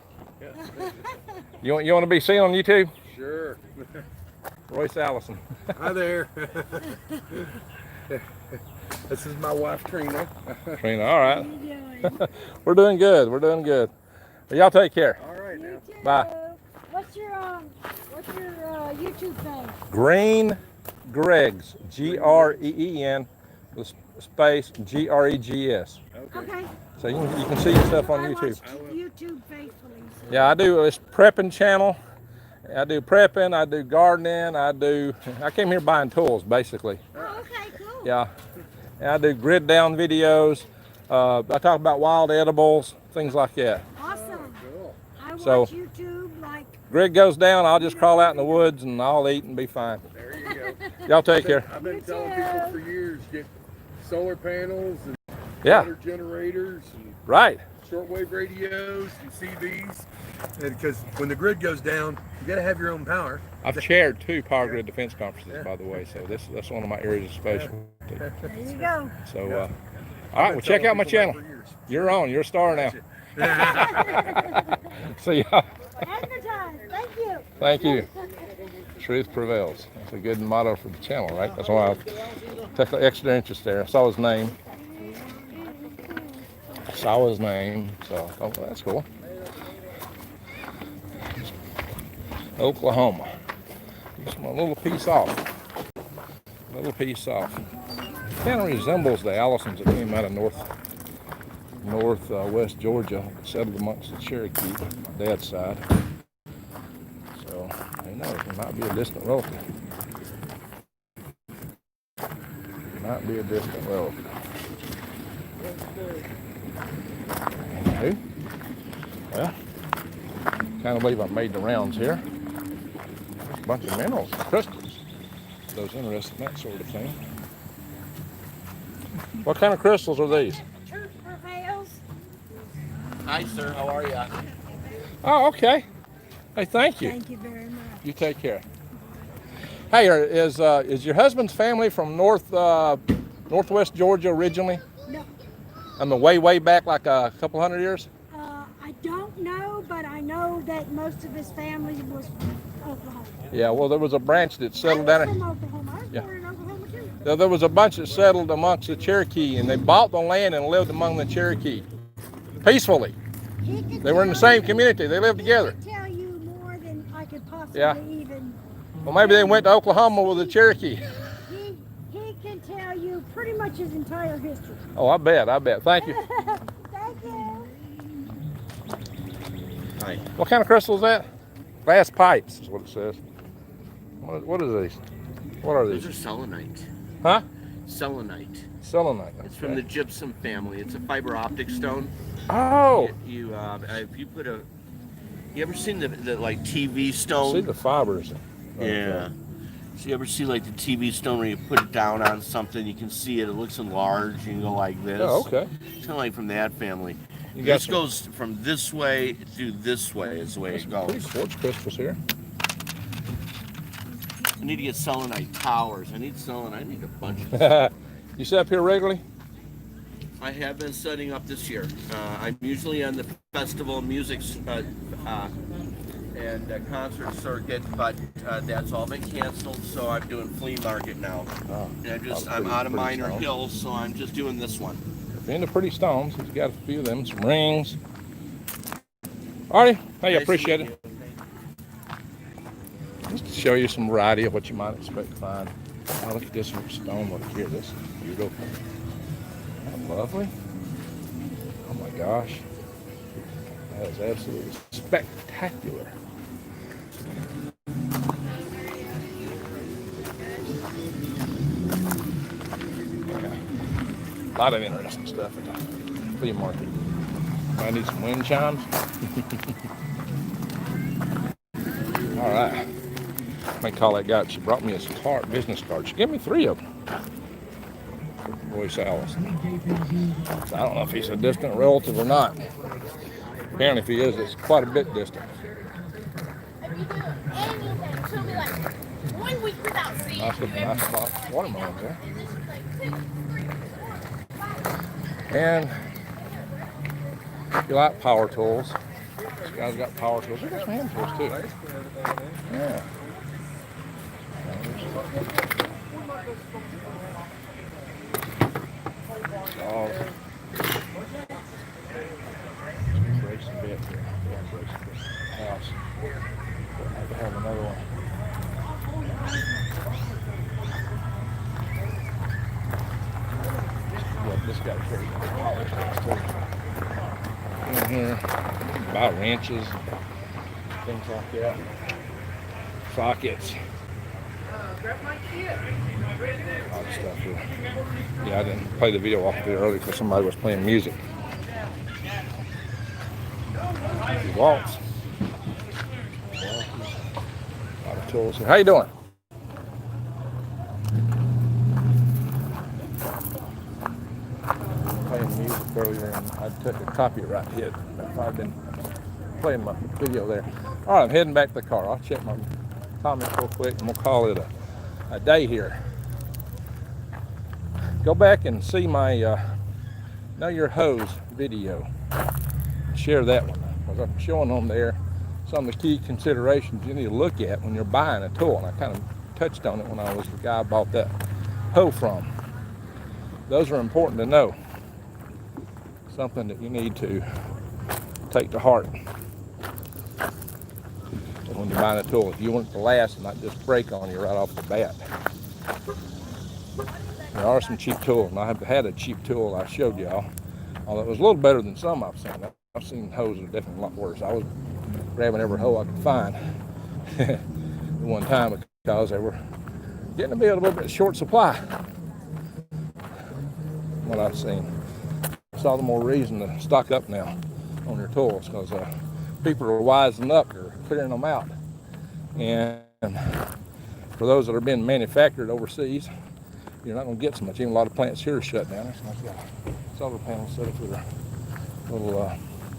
You want to be seen on YouTube? Sure. Royce Allison. Hi there. This is my wife, Trina. Trina, all right. We're doing good. We're doing good. Well, y'all take care. All right now. Bye. What's your YouTube thing? Green Gregs. Green with space Gregs. Okay. So you can see your stuff on I YouTube. watch YouTube faithfully. So. Yeah, I do this prepping channel. I do prepping, I do gardening, I came here buying tools basically. Oh, okay, cool. Yeah. And I do grid down videos. I talk about wild edibles, things like that. Awesome. I watch So- YouTube like. Grid goes down, I'll just crawl out in the woods and I'll eat and be fine. There you go. Y'all take care. I've been telling people for years, get solar panels and Yeah, water generators and right. shortwave radios and CVs. Because when the grid goes down, you got to have your own power. I've chaired 2 power grid defense conferences, by the way, so that's one of my areas of specialty. There you go. So, all right, well, check out my channel. You're on. You're a star now. See y'all. Advertise. Thank you. Thank you. Truth prevails. That's a good motto for the channel, right? That's why I took an extra interest there. I saw his name. So oh, that's cool. Oklahoma. Just a little piece off. Kind of resembles the Allisons that came out of northwest Georgia, settled amongst the Cherokee, my dad's side. Who knows? It might be a distant relative. Might be a distant relative. Anywho, well, kind of believe I've made the rounds here. There's a bunch of minerals and crystals. Those interested in that sort of thing. What kind of crystals are these? Hi, sir. How are you? Oh, okay. Hey, thank you. Thank you very much. You take care. Hey, is your husband's family from northwest Georgia originally? No, I mean, way back, like a couple hundred years? I don't know, but I know that most of his family was from Oklahoma. Yeah, well, there was a branch that settled down I'm here. from Oklahoma. I was Yeah. born in Oklahoma too. There was a bunch that settled amongst the Cherokee, and they bought the land and lived among the Cherokee peacefully. They were in the same community. They lived together. He could tell you more than I could possibly Yeah. even. Well, maybe they went to Oklahoma with the Cherokee. He can tell you pretty much his entire history. Oh, I bet. Thank you. Thank you. Hi. What kind of crystal is that? Glass pipes is what it says. What is these? What are Those these? are selenite. Huh? Selenite. Selenite. It's from the gypsum family. It's a fiber optic stone. Oh, If you put a, you ever seen the like TV I stone? see the fibers. Yeah. So you ever see like the TV stone where you put it down on something, you can see it. It looks enlarged. You can go like this. Oh, okay. It's kind of like from that family. You got This some- goes from this way to this way. Is the way There's it some pretty goes. quartz crystals here. I need to get selenite towers. I need selenite. I need a bunch of. You sit up here regularly? I have been setting up this year. I'm usually on the festival music and concert circuit, but that's all been canceled. So I'm doing flea market now. Oh, And I'm pretty- out of pretty Minor stones. Hills, so I'm just doing this one. If you're into pretty stones, he's got a few of them, some rings. Alrighty, hey, I Nice to appreciate meet it. you. Just to show you some variety of what you might expect to find. Oh, look at this stone look here. This is beautiful. Isn't that lovely? Oh my gosh. That is absolutely spectacular. Yeah. A lot of interesting stuff at the flea market. I need some wind chimes. All right. I may call that guy. She brought me his business card. She gave me 3 of them. Royce Allison. So I don't know if he's a distant relative or not. Apparently, if he is, it's quite a bit distant. If you do anything, she'll be like, 1 week without seeing Nice you. looking, nice spot. Watermelons there. And then she's like, 2, 3. And if you like power tools, this guy's got power tools. He got some hand tools too. Yeah. Saws. Break some bit here. Yeah, break some bit. House. We'll have to have another one. Yeah, this guy carries polished things too. In here, buy wrenches, things like that. Sockets. A lot of stuff here. Yeah, I didn't play the video off of it earlier because somebody was playing music. Waltz. A lot of tools here. How you doing? Playing music earlier and I took a copyright hit if I'd been playing my video there. All right, I'm heading back to the car. I'll check my comments real quick and we'll call it a day here. Go back and see my Know Your Hose video. Share that one because I'm showing on there some of the key considerations you need to look at when you're buying a tool. And I kind of touched on it when I was the guy I bought that hoe from. Those are important to know. Something that you need to take to heart when you're buying a tool. If you want it to last and not just break on you right off the bat. There are some cheap tools, and I have had a cheap tool I showed y'all. Although it was a little better than some I've seen. I've seen hoes that are definitely a lot worse. I was grabbing every hoe I could find. one time because they were getting to be a little bit short supply. What I've seen. It's all the more reason to stock up now on your tools because people are wising up. They're clearing them out. And for those that are being manufactured overseas, you're not going to get so much. Even a lot of plants here are shut down. There's like a solar panel set up with a little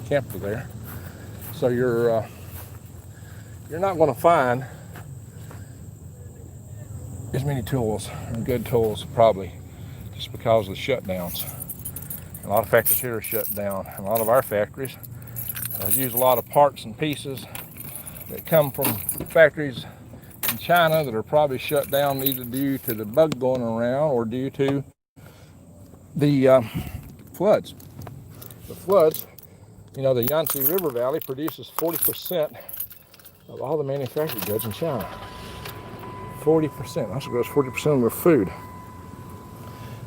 camper there. So you're not going to find as many tools and good tools probably just because of the shutdowns. A lot of factories here are shut down. A lot of our factories use a lot of parts and pieces that come from factories in China that are probably shut down either due to the bug going around or due to the floods. The floods, you know, the Yangtze River Valley produces 40% of all the manufactured goods in China. 40%. Also grows 40% of their food.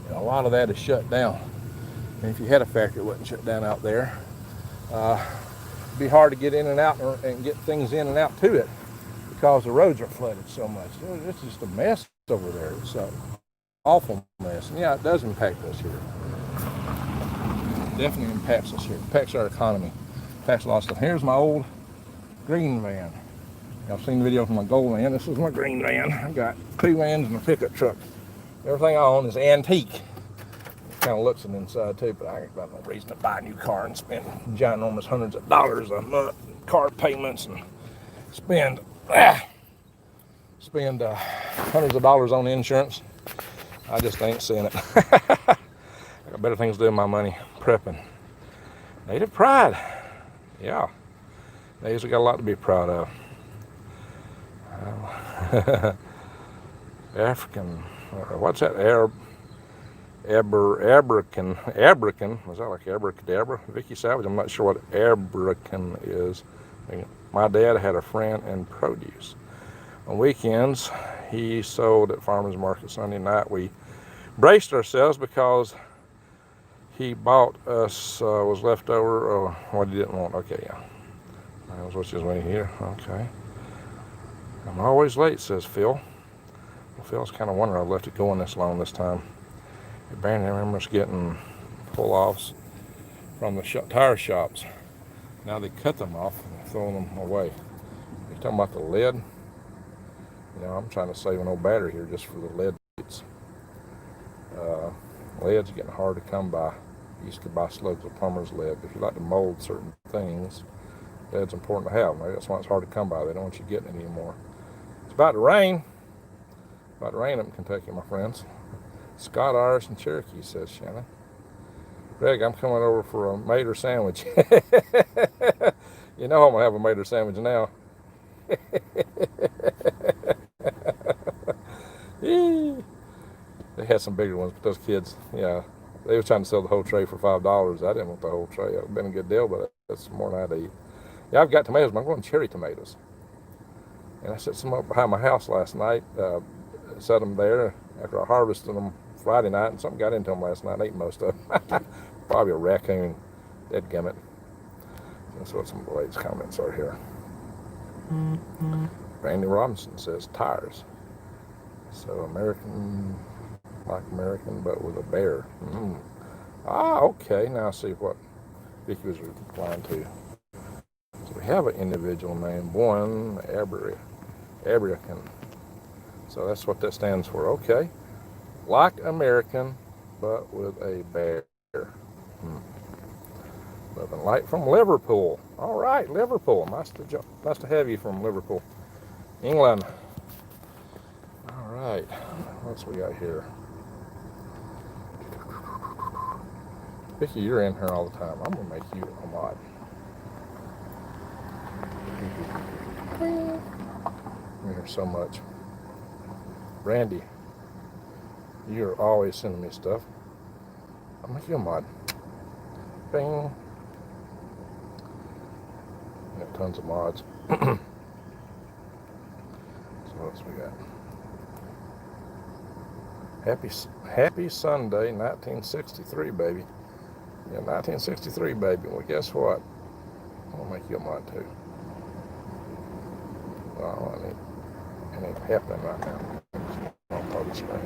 And a lot of that is shut down. And if you had a factory that wasn't shut down out there, it'd be hard to get in and out and get things in and out to it because the roads are flooded so much. It's just a mess over there. It's an awful mess. And yeah, it does impact us here. It definitely impacts us here. It impacts our economy. Impacts a lot of stuff. Here's my old green van. Y'all seen the video from my gold van. This is my green van. I've got 2 vans and a pickup truck. Everything I own is antique. Kind of looks it inside too, but I ain't got no reason to buy a new car and spend ginormous hundreds of dollars a month, car payments, and spend hundreds of dollars on insurance. I just ain't seeing it. I got better things to do with my money. Prepping. Native pride. Yeah. Natives have got a lot to be proud of. African. What's that? Abracan, was that like abracadabra? Vicky Savage, I'm not sure what abracan is. My dad had a friend in produce. On weekends, he sold at farmer's market Sunday night. We braced ourselves because he bought us, was left over, or what he didn't want. Okay, yeah. That was what she was waiting here. Okay. I'm always late, says Phil. Well, Phil's kind of wondering I've left it going this long this time. Barely remember us getting pull-offs from the tire shops. Now they cut them off and throw them away. You're talking about the lead? You know, I'm trying to save an old battery here just for the lead plates. Lead's getting hard to come by. You used to buy slugs of plumber's lead. If you like to mold certain things, lead's important to have. Maybe that's why it's hard to come by. They don't want you getting it anymore. It's about to rain. About to rain up in Kentucky, my friends. Scott, Irish, and Cherokee, says Shannon. Greg, I'm coming over for a Mater sandwich. You know I'm going to have a Mater sandwich now. They had some bigger ones, but those kids, yeah, they were trying to sell the whole tray for $5. I didn't want the whole tray. It would have been a good deal, but that's more than I'd eat. Yeah, I've got tomatoes, but I'm going cherry tomatoes. And I set some up behind my house last night, set them there after I harvested them Friday night, and something got into them last night and ate most of them. Probably a raccoon. Dadgummit. That's what some of the latest comments are here. Randy Robinson says tires. So American, like American, but with a bear. Ah, okay. Now I see what Vicky was replying to. So we have an individual named one Abracan. So that's what that stands for. Okay. Like American, but with a bear. Living light from Liverpool. All right, Liverpool. Nice to have you from Liverpool, England. All right. What else we got here? Vicky, you're in here all the time. I'm gonna make you a mod. You're here so much. Randy, you're always sending me stuff. I'll make you a mod. Bing. Got tons of mods. So what else we got? Happy Sunday, 1963, baby. Yeah, 1963, baby. Well, guess what? I'll make you a mod too. Oh, I need It ain't happening right now. On part of the screen.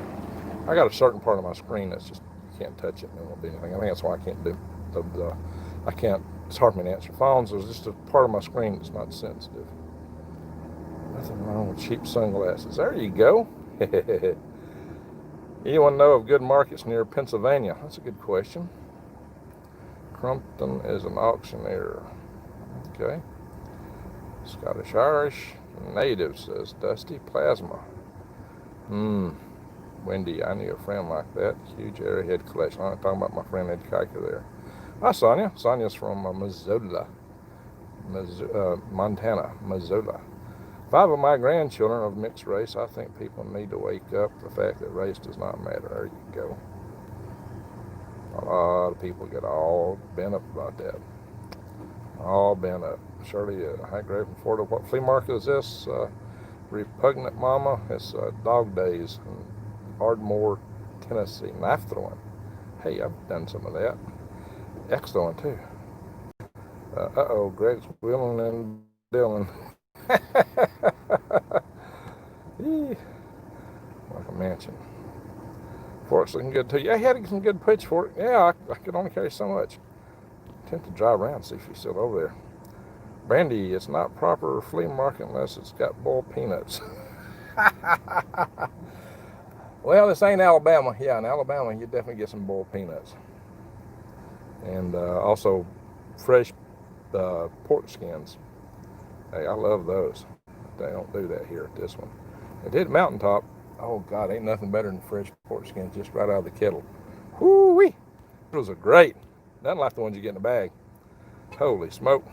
I got a certain part of my screen that's just, you can't touch it and it won't do anything. I think that's why I can't do I can't, it's hard for me to answer phones. There's just a part of my screen that's not sensitive. Nothing wrong with cheap sunglasses. There you go. Anyone know of good markets near Pennsylvania? That's a good question. Crumpton is an auctioneer. Okay. Scottish Irish. Native, says Dusty. Plasma. Wendy, I knew a friend like that. Huge arrowhead collection. I'm talking about my friend Ed Kiker there. Hi, Sonia. Sonia's from Missoula, Montana, Missoula. 5 of my grandchildren of mixed race. I think people need to wake up to the fact that race does not matter. There you go. A lot of people get all bent up about that. All bent up. Shirley, hi, Greg from Florida. What flea market is this? Repugnant Mama. It's Dog Days in Ardmore, Tennessee. Knife throwing. Hey, I've done some of that. X throwing too. Uh-oh, Greg's wheeling and dealing. Like a mansion. Fork's looking good too. Yeah, he had some good pitchfork. Yeah, I could only carry so much. Attempt to drive around and see if he's still over there. Brandy, it's not proper flea market unless it's got bull peanuts. Well, this ain't Alabama. Yeah, in Alabama, you definitely get some bull peanuts. And also fresh pork skins. Hey, I love those. They don't do that here at this one. They did Mountaintop. Oh, God, ain't nothing better than fresh pork skins just right out of the kettle. Whoo-wee. Those are great. Nothing like the ones you get in the bag. Holy smoke.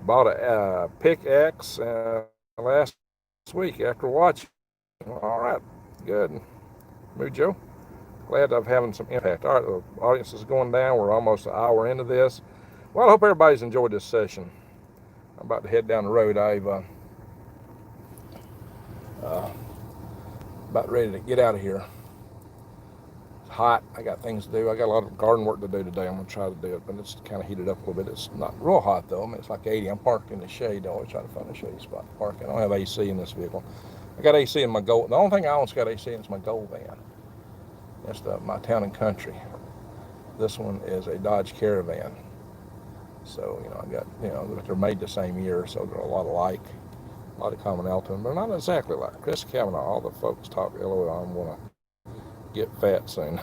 Bought a pickaxe last week after watching. All right, good. Mujo. Glad I'm having some impact. All right, the audience is going down. We're almost an hour into this. Well, I hope everybody's enjoyed this session. I'm about to head down the road. I've about ready to get out of here. It's hot. I got things to do. I got a lot of garden work to do today. I'm going to try to do it, but it's kind of heated up a little bit. It's not real hot, though. I mean, it's like 80. I'm parked in the shade. I always try to find a shady spot to park in. I don't have AC in this vehicle. I got AC in my Gold. The only thing I own that's got AC in is my Gold van. That's my Town and Country. This one is a Dodge Caravan. So, I got, they're made the same year, so they're a lot alike. A lot of commonality to them, but not exactly like Chris Kavanaugh. All the folks talk LOL. I'm going to get fat soon.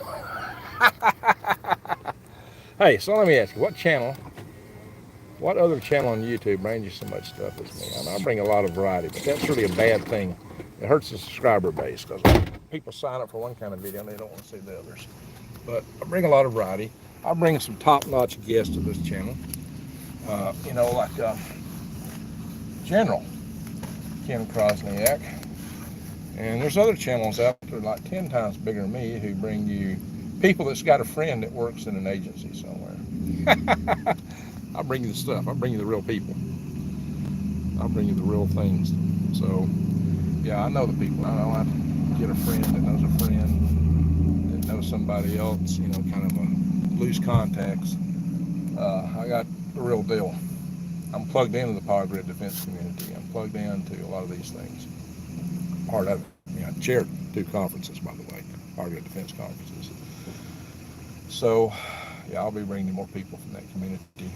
Hey, so let me ask you, what other channel on YouTube brings you so much stuff as me? I know I bring a lot of variety, but that's really a bad thing. It hurts the subscriber base because people sign up for one kind of video and they don't want to see the others. But I bring a lot of variety. I bring some top-notch guests to this channel. Like General Ken Krosniak. And there's other channels out there like 10 times bigger than me who bring you people that's got a friend that works in an agency somewhere. I'll bring you the stuff. I'll bring you the real people. I'll bring you the real things. So, yeah, I know the people. I get a friend that knows a friend that knows somebody else, kind of a loose contacts. I got the real deal. I'm plugged into the power grid defense community. I'm plugged into a lot of these things. Part of it. I chaired 2 conferences, by the way, power grid defense conferences. So, yeah, I'll be bringing more people from that community.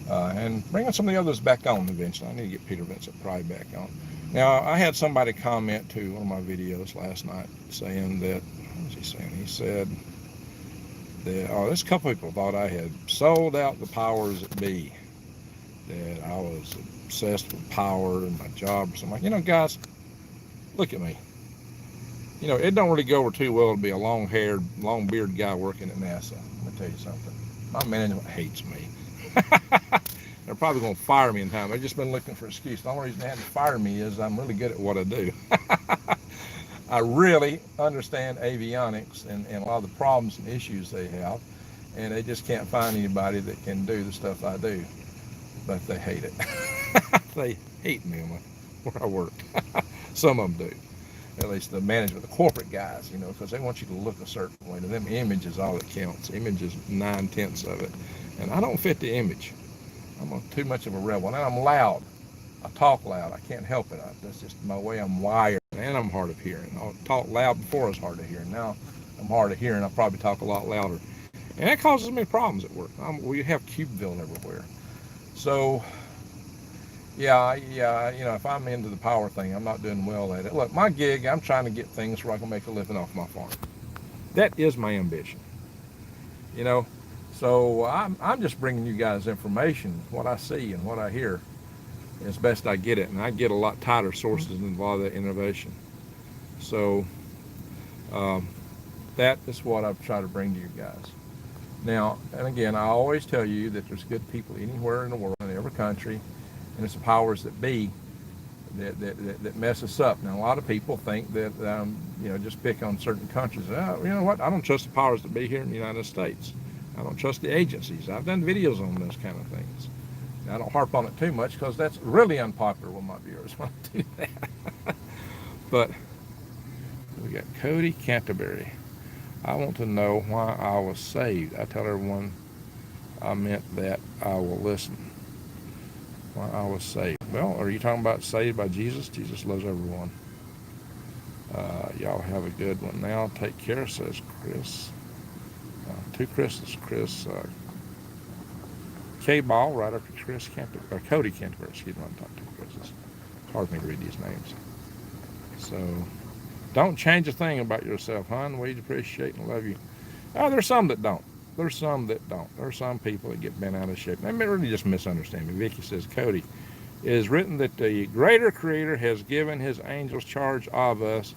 And bringing some of the others back on eventually. I need to get Peter Vincent Pry back on. Now, I had somebody comment to one of my videos last night saying that, what was he saying? He said that, there's a couple people thought I had sold out the powers that be, that I was obsessed with power and my job. So I'm like, guys, look at me. It don't really go over too well to be a long-haired, long-bearded guy working at NASA. Let me tell you something. My management hates me. They're probably going to fire me in time. They've just been looking for an excuse. The only reason they had to fire me is I'm really good at what I do. I really understand avionics and a lot of the problems and issues they have, and they just can't find anybody that can do the stuff I do. But they hate it. They hate me where I work. Some of them do. At least the management, the corporate guys, because they want you to look a certain way. To them, image is all that counts. Image is 9/10 of it. And I don't fit the image. I'm too much of a rebel. And I'm loud. I talk loud. I can't help it. That's just my way I'm wired. And I'm hard of hearing. I talked loud before I was hard of hearing. Now I'm hard of hearing. I probably talk a lot louder. And that causes me problems at work. We have Cubeville everywhere. So, yeah, if I'm into the power thing, I'm not doing well at it. Look, my gig, I'm trying to get things where I can make a living off my farm. That is my ambition. So I'm just bringing you guys information, what I see and what I hear, as best I get it. And I get a lot tighter sources than a lot of that innovation. So that is what I've tried to bring to you guys. Now, and again, I always tell you that there's good people anywhere in the world, in every country, and it's the powers that be that mess us up. Now, a lot of people think that, just pick on certain countries. You know what? I don't trust the powers that be here in the United States. I don't trust the agencies. I've done videos on those kind of things. I don't harp on it too much because that's really unpopular with my viewers when I do that. But we got Cody Canterbury. I want to know why I was saved. I tell everyone I meant that I will listen. Why I was saved. Well, are you talking about saved by Jesus? Jesus loves everyone. Y'all have a good one now. Take care, says Chris. Two Chris's. Chris K-Ball right after Chris Canterbury, or Cody Canterbury, excuse me, I'm talking to Chris's. It's hard for me to read these names. So, don't change a thing about yourself, hon. We appreciate and love you. Oh, there's some that don't. There's some that don't. There's some people that get bent out of shape. They may really just misunderstand me. Vicky says, Cody, it is written that the greater creator has given his angels charge of us.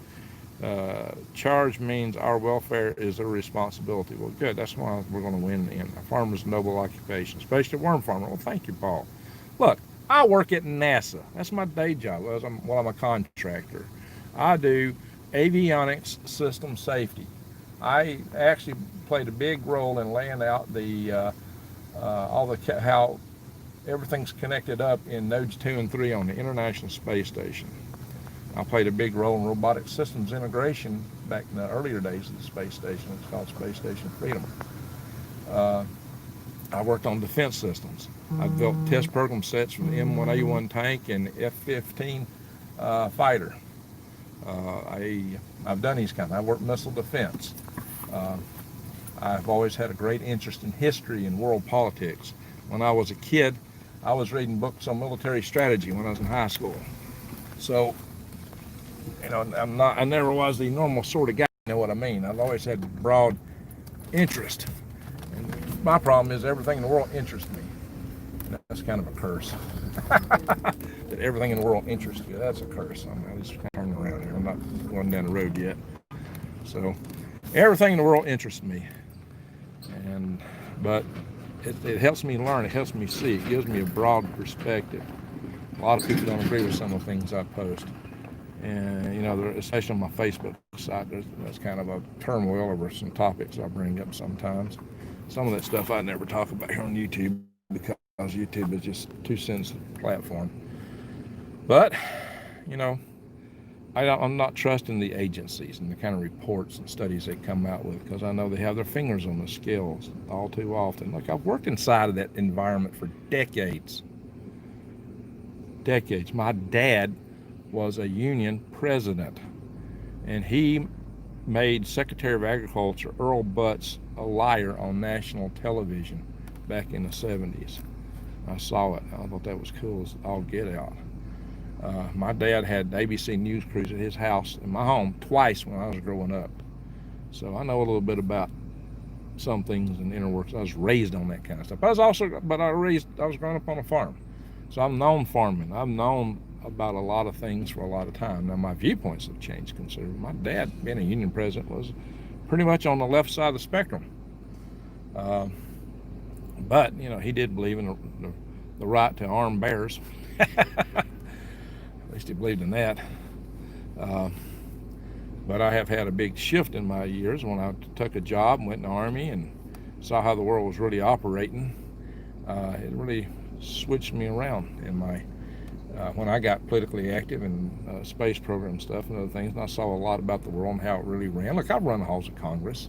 Charge means our welfare is their responsibility. Well, good. That's why we're going to win in a farmer's noble occupation, especially a worm farmer. Well, thank you, Paul. Look, I work at NASA. That's my day job. I'm a contractor. I do avionics system safety. I actually played a big role in laying out how everything's connected up in nodes 2 and 3 on the International Space Station. I played a big role in robotic systems integration back in the earlier days of the space station. It's called Space Station Freedom. I worked on defense systems. I built test program sets for the M1A1 tank and F-15 fighter. I've done these kinds. I worked missile defense. I've always had a great interest in history and world politics. When I was a kid, I was reading books on military strategy when I was in high school. So, I never was the normal sort of guy, you know what I mean? I've always had broad interest. And my problem is everything in the world interests me. That's kind of a curse. That everything in the world interests you. That's a curse. I'm just turning around here. I'm not going down the road yet. So, everything in the world interests me. But it helps me learn. It helps me see. It gives me a broad perspective. A lot of people don't agree with some of the things I post. And, especially on my Facebook site, there's kind of a turmoil over some topics I bring up sometimes. Some of that stuff I never talk about here on YouTube because YouTube is just a 2 cents platform. But, I'm not trusting the agencies and the kind of reports and studies they come out with because I know they have their fingers on the scales all too often. Look, I've worked inside of that environment for decades. My dad was a union president, and he made Secretary of Agriculture Earl Butz a liar on national television back in the 70s. I saw it. I thought that was cool as all get out. My dad had ABC News crews at his house in my home twice when I was growing up. So I know a little bit about some things in the inner works. I was raised on that kind of stuff. I was growing up on a farm. So I've known farming. I've known about a lot of things for a lot of time. Now my viewpoints have changed considerably. My dad, being a union president, was pretty much on the left side of the spectrum. But, he did believe in the right to arm bears. At least he believed in that. But I have had a big shift in my years when I took a job and went in the Army and saw how the world was really operating. It really switched me around in my when I got politically active in space program stuff and other things, and I saw a lot about the world and how it really ran. Look, I've run the halls of Congress.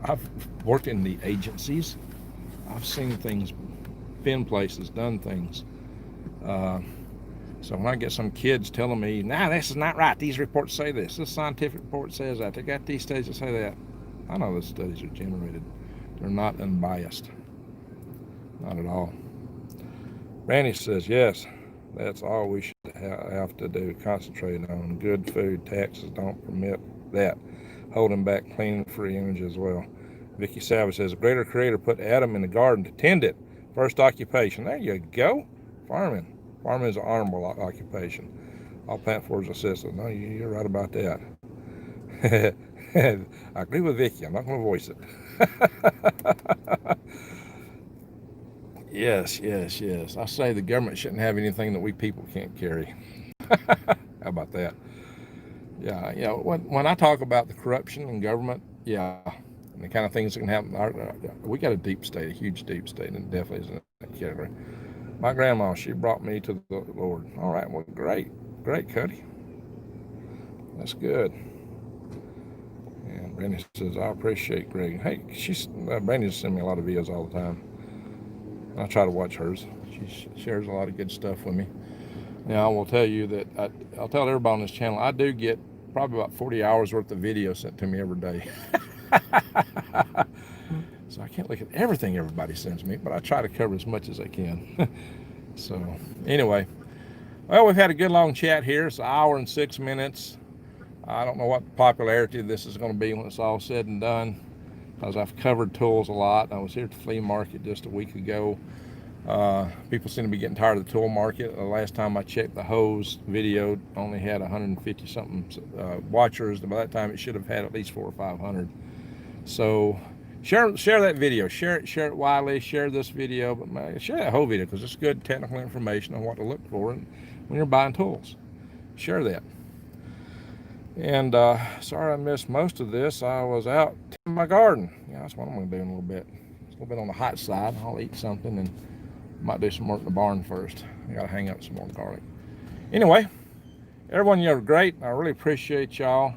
I've worked in the agencies. I've seen things, been places, done things. So when I get some kids telling me, nah, this is not right, these reports say this scientific report says that, they got these studies that say that, I know those studies are generated. They're not unbiased. Not at all. Randy says, yes, that's all we should have to do, concentrate on good food. Taxes don't permit that. Holding back clean, free energy as well. Vicky Savage says, a greater creator put Adam in the garden to tend it. First occupation. There you go. Farming. Farming is an honorable occupation. All plant forms assisted. No, you're right about that. I agree with Vicky. I'm not going to voice it. Yes. I say the government shouldn't have anything that we people can't carry. How about that? Yeah, when I talk about the corruption in government, yeah, and the kind of things that can happen, we got a deep state, a huge deep state, and it definitely is in that category. My grandma, she brought me to the Lord. All right, well, great, Cody. That's good. And Brandy says, I appreciate Greg. Hey, Brandy sends me a lot of videos all the time. I try to watch hers. She shares a lot of good stuff with me. Now, I will tell you that I'll tell everybody on this channel, I do get probably about 40 hours worth of video sent to me every day. So I can't look at everything everybody sends me, but I try to cover as much as I can. So anyway, well, we've had a good long chat here. It's 1 hour and 6 minutes. I don't know what the popularity of this is going to be when it's all said and done, because I've covered tools a lot. I was here at the flea market just a week ago. People seem to be getting tired of the tool market. The last time I checked, the hose video only had 150 something watchers. By that time, it should have had at least 400 or 500. So share that video. Share it widely. Share this video, but share that whole video because it's good technical information on what to look for when you're buying tools. Share that. And sorry I missed most of this. I was out in my garden. Yeah, that's what I'm going to do in a little bit. It's a little bit on the hot side. I'll eat something and might do some work in the barn first. I got to hang up some more garlic. Anyway, everyone, you're great. I really appreciate y'all.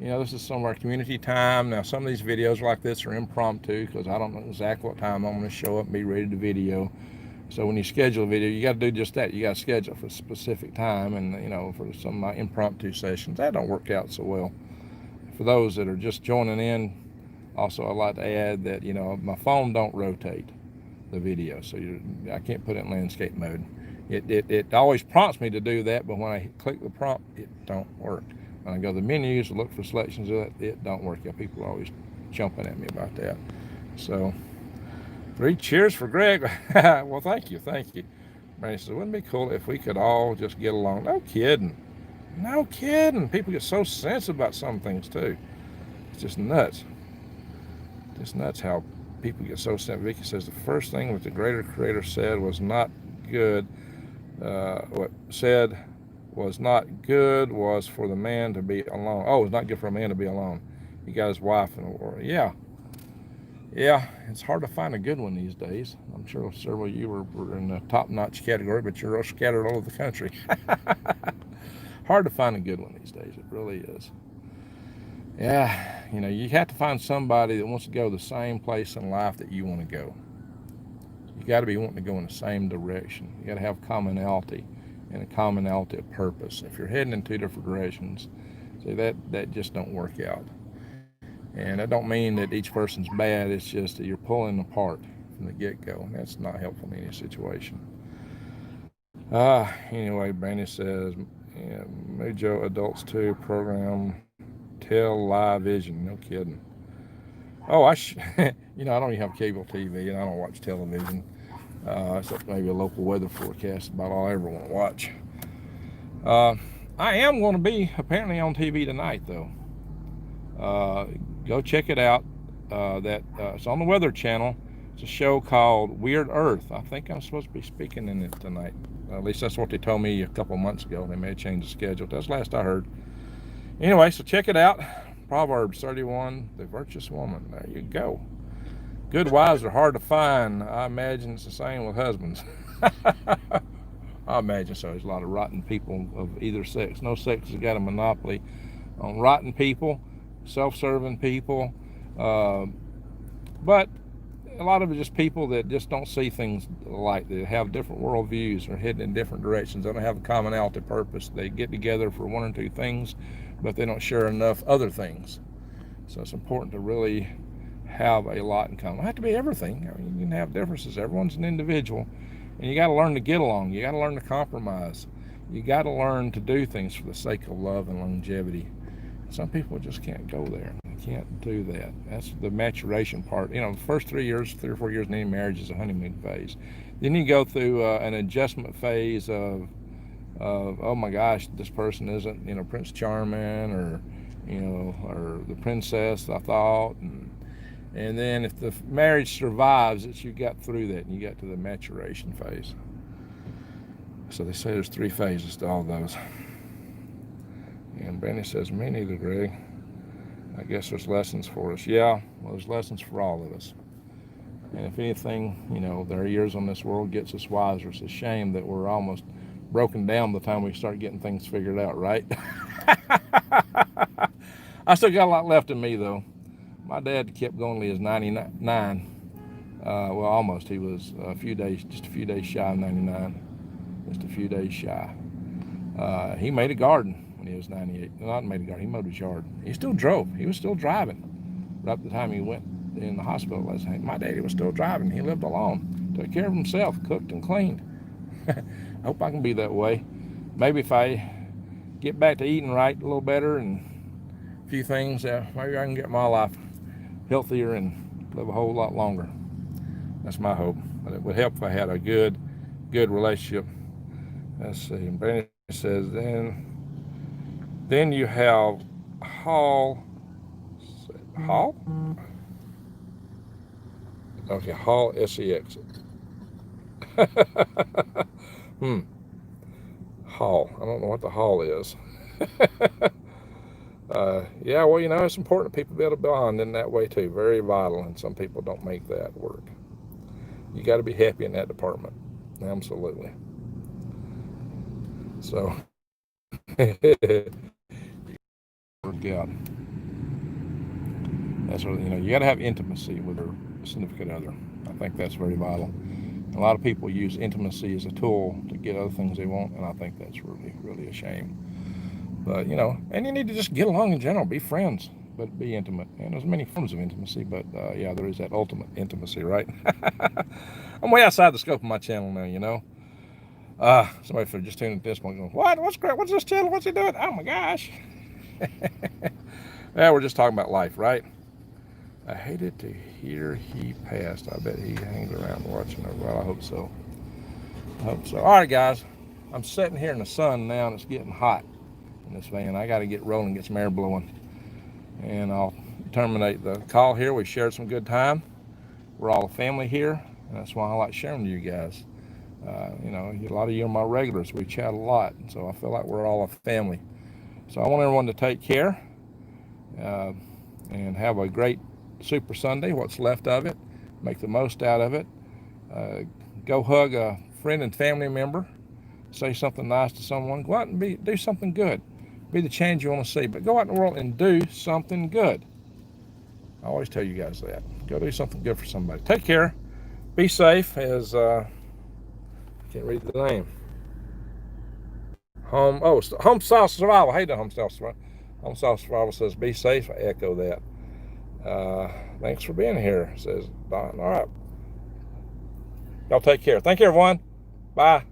You know, this is some of our community time. Now, some of these videos like this are impromptu because I don't know exactly what time I'm going to show up and be ready to video. So when you schedule a video, you got to do just that. You got to schedule for a specific time, and you know, for some of my impromptu sessions, that don't work out so well. For those that are just joining in, also I'd like to add that, you know, my phone don't rotate the video, so I can't put it in landscape mode. It always prompts me to do that, but when I click the prompt, it don't work. When I go to the menus to look for selections of it don't work. Yeah, people are always jumping at me about that. So 3 cheers for Greg. Well, thank you. Brandy says, wouldn't it be cool if we could all just get along? No kidding. People get so sensitive about some things too. It's just nuts. Just nuts how people get so sensitive. Vicky says the first thing that the greater creator said was not good. What said was not good was for the man to be alone. Oh, it's not good for a man to be alone. He got his wife in the world. Yeah, it's hard to find a good one these days. I'm sure several of you were in the top-notch category, but you're all scattered all over the country. Hard to find a good one these days. It really is. Yeah, you know, you have to find somebody that wants to go the same place in life that you want to go. You got to be wanting to go in the same direction. You got to have commonality and a commonality of purpose. If you're heading in 2 different directions, see, that just don't work out. And that don't mean that each person's bad. It's just that you're pulling apart from the get-go. And that's not helpful in any situation. Anyway, Brandy says, yeah, Mojo Adults 2 program, Tell Live Vision. No kidding. Oh, you know, I don't even have cable TV, and I don't watch television. Except maybe a local weather forecast, about all I ever want to watch. I am going to be apparently on TV tonight, though. Go check it out. It's on the Weather Channel. It's a show called Weird Earth. I think I'm supposed to be speaking in it tonight. At least that's what they told me a couple months ago. They may change the schedule. That's the last I heard. Anyway, so check it out. Proverbs 31, the virtuous woman. There you go. Good wives are hard to find. I imagine it's the same with husbands. I imagine so. There's a lot of rotten people of either sex. No sex has got a monopoly on rotten people, self-serving people. But a lot of it just people that just don't see things alike. They have different worldviews or heading in different directions. They don't have a commonality purpose. They get together for one or two things, but they don't share enough other things. So it's important to really have a lot in common. It doesn't have to be everything. I mean, you can have differences. Everyone's an individual, and you got to learn to get along. You got to learn to compromise. You got to learn to do things for the sake of love and longevity. Some people just can't go there. They can't do that. That's the maturation part. You know, the first 3 or 4 years in any marriage is a honeymoon phase. Then you go through an adjustment phase of, oh my gosh, this person isn't, you know, Prince Charming or, you know, or the princess I thought. And then if the marriage survives, it's you got through that and you got to the maturation phase. So they say there's 3 phases to all those. And Benny says, me neither, Greg. I guess there's lessons for us. Yeah, well, there's lessons for all of us. And if anything, you know, their years on this world gets us wiser. It's a shame that we're almost broken down the time we start getting things figured out, right? I still got a lot left in me, though. My dad kept going till he was 99. Well, almost. He was just a few days shy of 99. Just a few days shy. He made a garden when he was 98. Not made a garden, he mowed his yard. He still drove. He was still driving. Right at the time he went in the hospital last night, my daddy was still driving. He lived alone, took care of himself, cooked and cleaned. I hope I can be that way. Maybe if I get back to eating right a little better and a few things, maybe I can get my life healthier and live a whole lot longer. That's my hope. But it would help if I had a good relationship. Let's see. Brandon says, then you have Hall. Okay, Hall SEX. Hall. I don't know what the Hall is. Yeah, well, you know, it's important that people be able to bond in that way too. Very vital, and some people don't make that work. You got to be happy in that department. Absolutely. So, God. That's what, you know, you got to have intimacy with your significant other. I think that's very vital. A lot of people use intimacy as a tool to get other things they want, and I think that's really, really a shame. But, you know, and you need to just get along in general, be friends, but be intimate. And there's many forms of intimacy, but yeah, there is that ultimate intimacy, right? I'm way outside the scope of my channel now, you know. Somebody for just tuning at this point going, what? What's great? What's this channel? What's he doing? Oh my gosh. Yeah, we're just talking about life, right? I hated to hear he passed. I bet he hangs around watching it. Well, I hope so. I hope so. All right, guys. I'm sitting here in the sun now, and it's getting hot in this van. I got to get rolling, get some air blowing. And I'll terminate the call here. We shared some good time. We're all a family here, and that's why I like sharing with you guys. You know, a lot of you are my regulars. We chat a lot, so I feel like we're all a family. So I want everyone to take care and have a great Super Sunday, what's left of it. Make the most out of it. Go hug a friend and family member. Say something nice to someone. Go out and do something good. Be the change you want to see. But go out in the world and do something good. I always tell you guys that. Go do something good for somebody. Take care. Be safe. As I can't read the name. Home Style Survival. Hey, the Home Style Survival. Home Style Survival says, be safe. I echo that. Thanks for being here, says Don. All right. Y'all take care. Thank you, everyone. Bye.